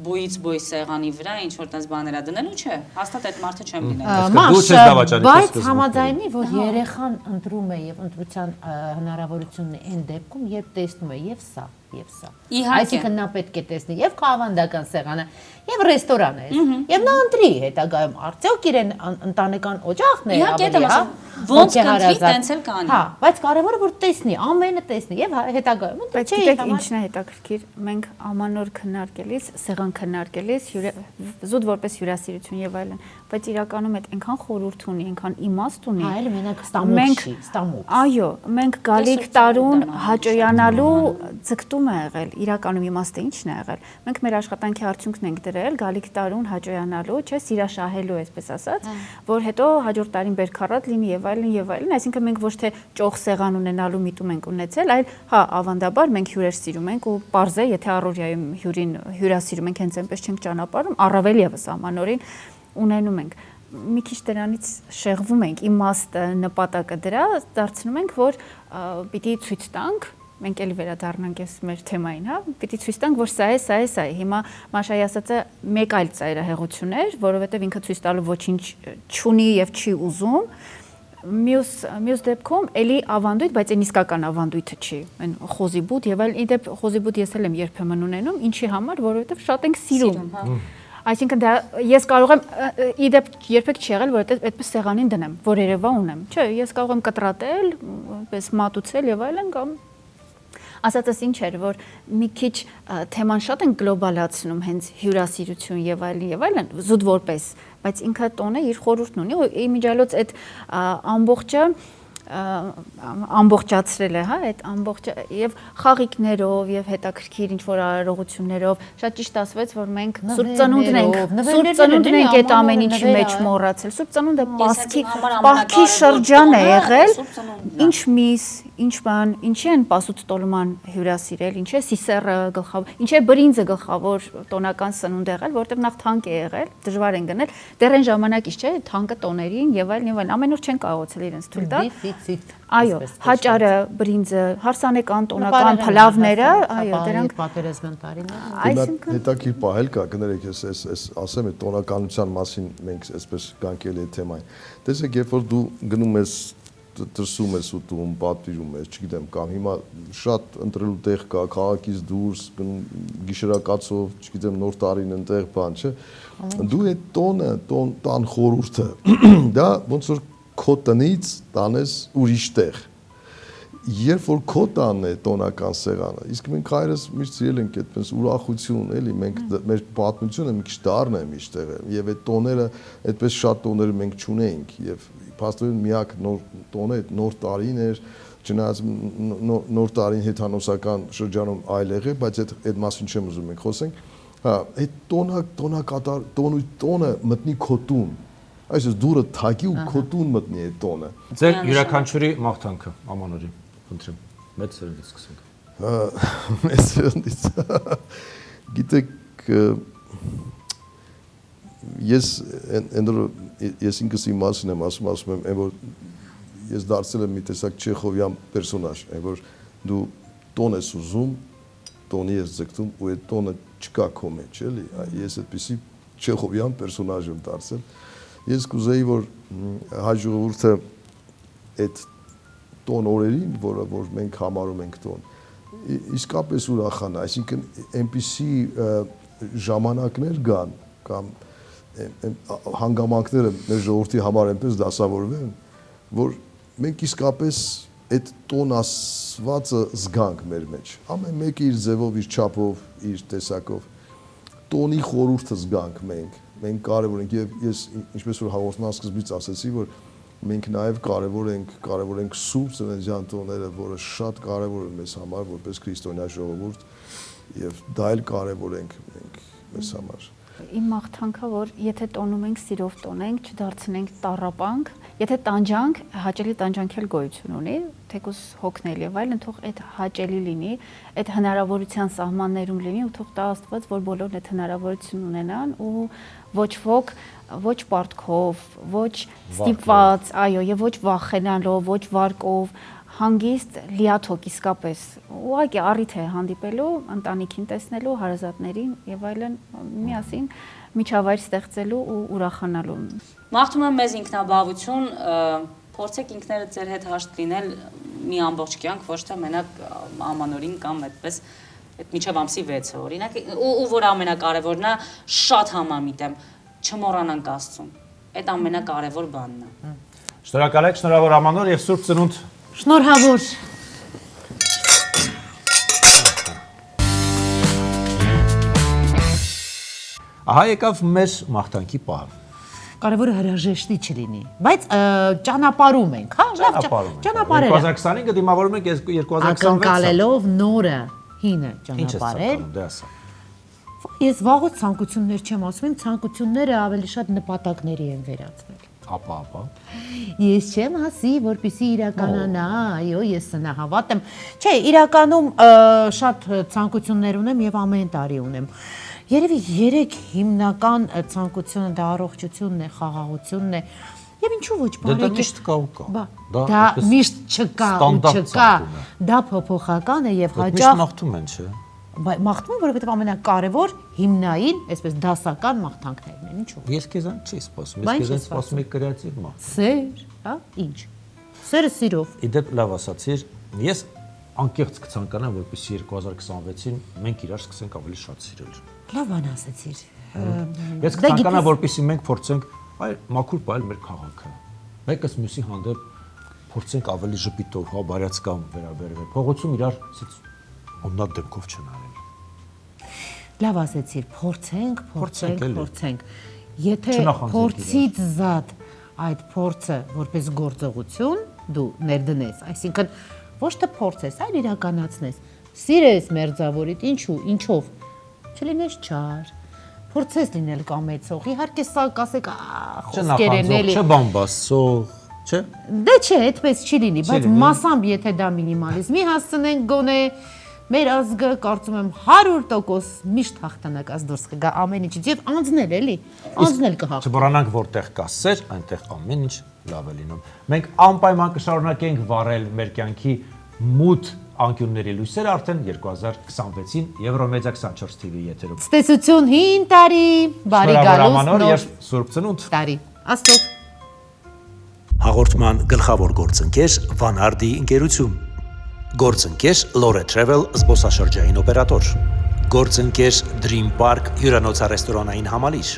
բույից բույ սեղանի վրա ինչ-որ տենց բաներ դնելու չէ, հաստատ այդ մարդը չեմ լինելու։ Բայց համաձայնի, որ երեխան ընտրում է եւ ընտրության հնարավորությունն է այն դեպքում, երբ տեսնում է եւ սա, եւ սա։ Այսինքն նա պետք է տեսնի եւ խավանդական սեղանը, եւ ռեստորանը, եւ նա ընտրի հետագայում արդյոք իրեն ընտանեկան օջախն է ավելի, հա։ Ոնց կընտրի, տենց էլ կանի։ Հա, բայց կարևորը որ տեսնի, ամենը տեսնի եւ հետագայում ընտրի։ Բայց գիտեք ինչն է հետաքրքիր, մենք ամանոր քննարկելիս, սեղան քննարկելիս, զուտ որպես հյուրասիրություն եւ այլն, բայց իրականում այդ այնքան խորհուրդ ունի, այնքան իմաստ ունի։ Հա, այլ մենակ ստամոք չի, ստամոք։ Այո, մենք գալիք տարուն հաճոյանալու ձգտում է եղել, իրականում իմաստը ինչն է եղել։ Մենք մեր աշխատանքի արդյունքն ենք դրել գալիք տարուն հաճոյանալու, չէ, սիրաշահելու, այսպես ասած, որ հետո հաջորդ տարին բերքարատ լինի եւ այլն, այսինքն մենք ոչ թե ճոխ սեղան ունենալու միտում ենք ունեցել, այլ հա, ավանդաբար մենք հյուրեր սիրում ենք ու պարզ է, եթե առօրյայում հյուրին հյուրասիրում ենք, հենց այնպես չենք ճանապարհում, առավել եւս ամանորին ունենում ենք։ Մի քիչ դրանից շեղվում ենք, իմաստը, նպատակը դրա դարձնում ենք, որ պիտի ցույց տանք, մենք էլի վերադառնանք այս մեր թեմային, հա, պիտի ցույց տանք, որ սա է։ Հիմա Մաշայի ասածը մեկ այլ ծայրահեղություն էր, որովհետև ինքը ցույց տալու ոչինչ չունի եւ չի ուզում։ Մյուս դեպքում էլի ավանդույթ, բայց այն իսկական ավանդույթը չի, այն խոզիբուտ եւ այլ, իդեպ խոզիբուտ ես էլ եմ երբեմն ունենում, ինչի համար, որովհետև շատ ենք սիրում։ Այսինքն դա ես կարող եմ իդեպ երբեք չի եղել, որ այդպես սեղանին դնեմ, որ երևա ունեմ։ Չէ, ես կարող եմ կտրատել, պես մատուցել եւ այլն կամ Ասածս ինչ էր, որ մի քիչ թեման շատ են գլոբալացնում հենց հյուրասիրություն եւ այլն, զուտ որպես, բայց ինքը տոնը իր խորհուրդն ունի, իմիջիալոց այդ ամբողջը ամբողջացրել է, հա, այդ ամբողջը եւ խաղիկներով եւ հետաքրքիր ինչ որ արարողություններով շատ ճիշտ ասվեց, որ մենք Սուրբ Ծնունդն ենք այդ ամեն ինչի մեջ մոռացել։ Սուրբ Ծնունդը Պասքի շրջան է եղել, ինչ միս, ինչ բան, ինչի են Պասուց Տոլման հյուրասիրել, ինչ է Սիսերը գլխավոր, ինչ է բրինձը գլխավոր տոնական սնունդ եղել, որտեղ նախ թանկ է եղել, դժվար են գնել, դեռ այն ժամանակից չէ, թանկը տոներին եւ այլն, ամեն օր չեն կարողացել իրենց թույլ տալ։ Այո, հաճարը, բրինձը, հարսանեկան տոնական փլավները, այո, դրանք պատերազմյան տարիներ։ Այսինքն հետաքրքիր պահել կա, կներեք, ես ասեմ, այդ տոնականության մասին մենք այսպես գանք էլի այդ թեմային։ Տեսեք, երբ որ դու գնում ես դրսում ես ուտում, պատվիրում ես, չգիտեմ, կամ հիմա շատ ընտրելու տեղ կա, քաղաքից դուրս, գիշերակացով, չգիտեմ, նոր տարին ընտեղ բան, չէ։ Դու այդ տան խորհուրդը, դա ոնց որ քո տնից տանես ուրիշ տեղ։ Երբ որ քո տանն է տոնական սեղանը, իսկ մենք հայրս միշտ սիրել ենք այդպես ուրախություն, էլի, մենք մեր պատմությունը մի քիչ դառն է միշտ եղել, եւ այդ տոները, այդպես շատ տոներ մենք չունեինք, եւ փաստորեն միակ նոր տոնը այդ նոր տարին էր, չնայած նոր տարին հեթանոսական շրջանում այլ եղել, բայց այդ մասին չեմ ուզում մենք խոսենք։ Հա, այդ տոնը մտնի քո տուն։ Այսինքն դուրը թակի ու քո տուն մտնի այդ տոնը։ Ձեր յուրաքանչյուրի մաղթանքը ամանորին, խնդրեմ, մեծ սերնդից սկսենք։ Մեծ սերնդից։ Գիտեք, ես ինքս իմ մասին եմ ասում եմ, այն որ ես դարձել եմ մի տեսակ Չեխովյան պերսոնաժ, այն որ դու տոն ես ուզում, տոնի ես ձգտում ու այդ տոնը չկա քո մեջ, էլի, ես այդպիսի Չեխովյան պերսոնաժ եմ դարձել։ Ես կուզեի, որ հայ ժողովուրդը այդ տոն օրերին, որ մենք համարում ենք տոն, իսկապես ուրախանա, այսինքն այնպիսի ժամանակներ կան կամ հանգամանքները մեր ժողովրդի համար այնպես դասավորվեն, որ մենք իսկապես այդ տոն ասվածը զգանք մեր մեջ։ Ամեն մեկը իր ձևով, իր չափով, իր տեսակով տոնի խորհուրդը զգանք մենք կարևոր ենք եւ ես ինչպես որ հաղորդման սկզբից ասացի, որ մենք նաեւ կարևոր ենք սուրբ ծննդյան տոները, որը շատ կարևոր է մեզ համար որպես քրիստոնյա ժողովուրդ եւ դա էլ կարևոր ենք մենք մեզ համար։ Իմ մաղթանքը, որ եթե տոնում ենք, սիրով տոնենք, չդարձնենք տառապանք, եթե տանջանք, հաճելի տանջանք էլ գոյություն ունի, թեկուզ հոգնել եւ այլն, թող այդ հաճելի լինի, այդ հնարավորության սահմաններում լինի ու թող տա Աստված, որ բոլորն այդ հնարավորություն ունենան ու ոչ ոք, ոչ պարտքով, ոչ ստիպված, այո, եւ ոչ վախենալով, ոչ վարկով, հանգիստ լիաթոք իսկապես ուղղակի առիթ է հանդիպելու, ընտանիքին տեսնելու, հարազատներին եւ այլն միասին միջավայր ստեղծելու ու ուրախանալու։ Մաղթում եմ մեզ ինքնաբավություն, փորձեք ինքներդ ձեր հետ հաշտ լինել մի ամբողջ կյանք, ոչ թե մենակ ամանորին կամ այդպես այդ միջև ամսի 6-ը օրինակ, ու որ ամենակարևորն է, շատ համամիտ եմ, չմոռանանք Աստծուն։ Այդ ամենակարևոր բանն է։ Շնորհակալ եք, շնորհավոր ամանոր եւ Սուրբ Ծնունդ։ Շնորհավոր։ Ահա եկավ մեր մաղթանքի պահը։ Կարևորը հրաժեշտի չլինի, բայց ճանապարհում ենք, հա, ճանապարհել։ 2025-ը դիմավորում ենք 2026-ը։ Ակնկալելով նորը, հինը Ինչ է ճանապարհել։ դե ասա։ Ես վաղուց ցանկություններ չեմ ասում, իմ ցանկությունները ավելի շատ նպատակների են վերածվել։ Ապա։ Ես չեմ ասի, որպեսզի իրականանա, այո, ես սնա հավատեմ։ Չէ, իրականում շատ ցանկություններ ունեմ եւ ամեն տարի ունեմ։ Երևի 3 հիմնական ցանկությունը դա առողջությունն է, խաղաղությունն է եւ ինչու ոչ Դա միշտ կա ու կա։ Դա միշտ չկա ու չկա։ Դա փոփոխական է եւ Միշտ հաճախ մաղթում են, չէ։ մաղթում եմ, որովհետեւ ամենակարևոր հիմնային, այսպես դասական մաղթանքներն են, ինչու։ Ես քեզան չի սպասում, ես քեզան սպասում եմ կրեատիվ մաղթ։ Սեր, հա, ինչ։ Սերը սիրով։ Իդեպ լավ ասացիր, ես անկեղծ կցանկանամ, որպեսզի 2026-ին մենք իրար սկսենք ավելի շատ սիրել։ Լավ բան ասացիր։ Ես կցանկանամ, որպեսզի մենք փորձենք այ մաքուր բայել մեր քաղաքը։ Մեկս մյուսի հանդեպ փորձենք ավելի ժպիտով, հա, բարյացկամ վերաբերվել։ Փողոցում իրար Օնա դեմքով չնայել։ Լավ ասեցիր, փորձենք։ էլի։ Եթե Չնախանձեք փորձից զատ այդ փորձը որպես գործողություն դու ներդնես, այսինքն ոչ թե փորձես, այլ իրականացնես, սիրես մերձավորիդ, ինչով, չլինես չար, փորձես լինել կամեցող, իհարկե սա կասեք, խոսքեր են էլի։ Չբամբասող, չէ։ Դե չէ, այդպես չի լինի, բայց մասամբ եթե դա մինիմալիզմի հասցնենք գոնե մեր ազգը կարծում եմ 100% միշտ հաղթանակած դուրս կգա ամեն ինչից եւ անձնել էլի, անձնել կհաղթի։ Չմոռանանք որտեղ կա սեր, այնտեղ ամեն ինչ լավ է լինում։ Մենք անպայման կշարունակենք վառել մեր կյանքի մութ անկյունների լույսերը արդեն 2026-ին Եվրոմեդիա 24 TV եթերում։ Ցտեսություն 5 տարի, բարի գալուս Նոր նոր եւ Սուրբ Ծնունդ։ տարի։ Աստծո Հաղորդման գլխավոր գործընկեր Վանարդի ընկերություն։ Գործընկեր Lore Travel զբոսաշրջային օպերատոր։ Գործընկեր Dream Park հյուրանոցարեստորանային համալիր։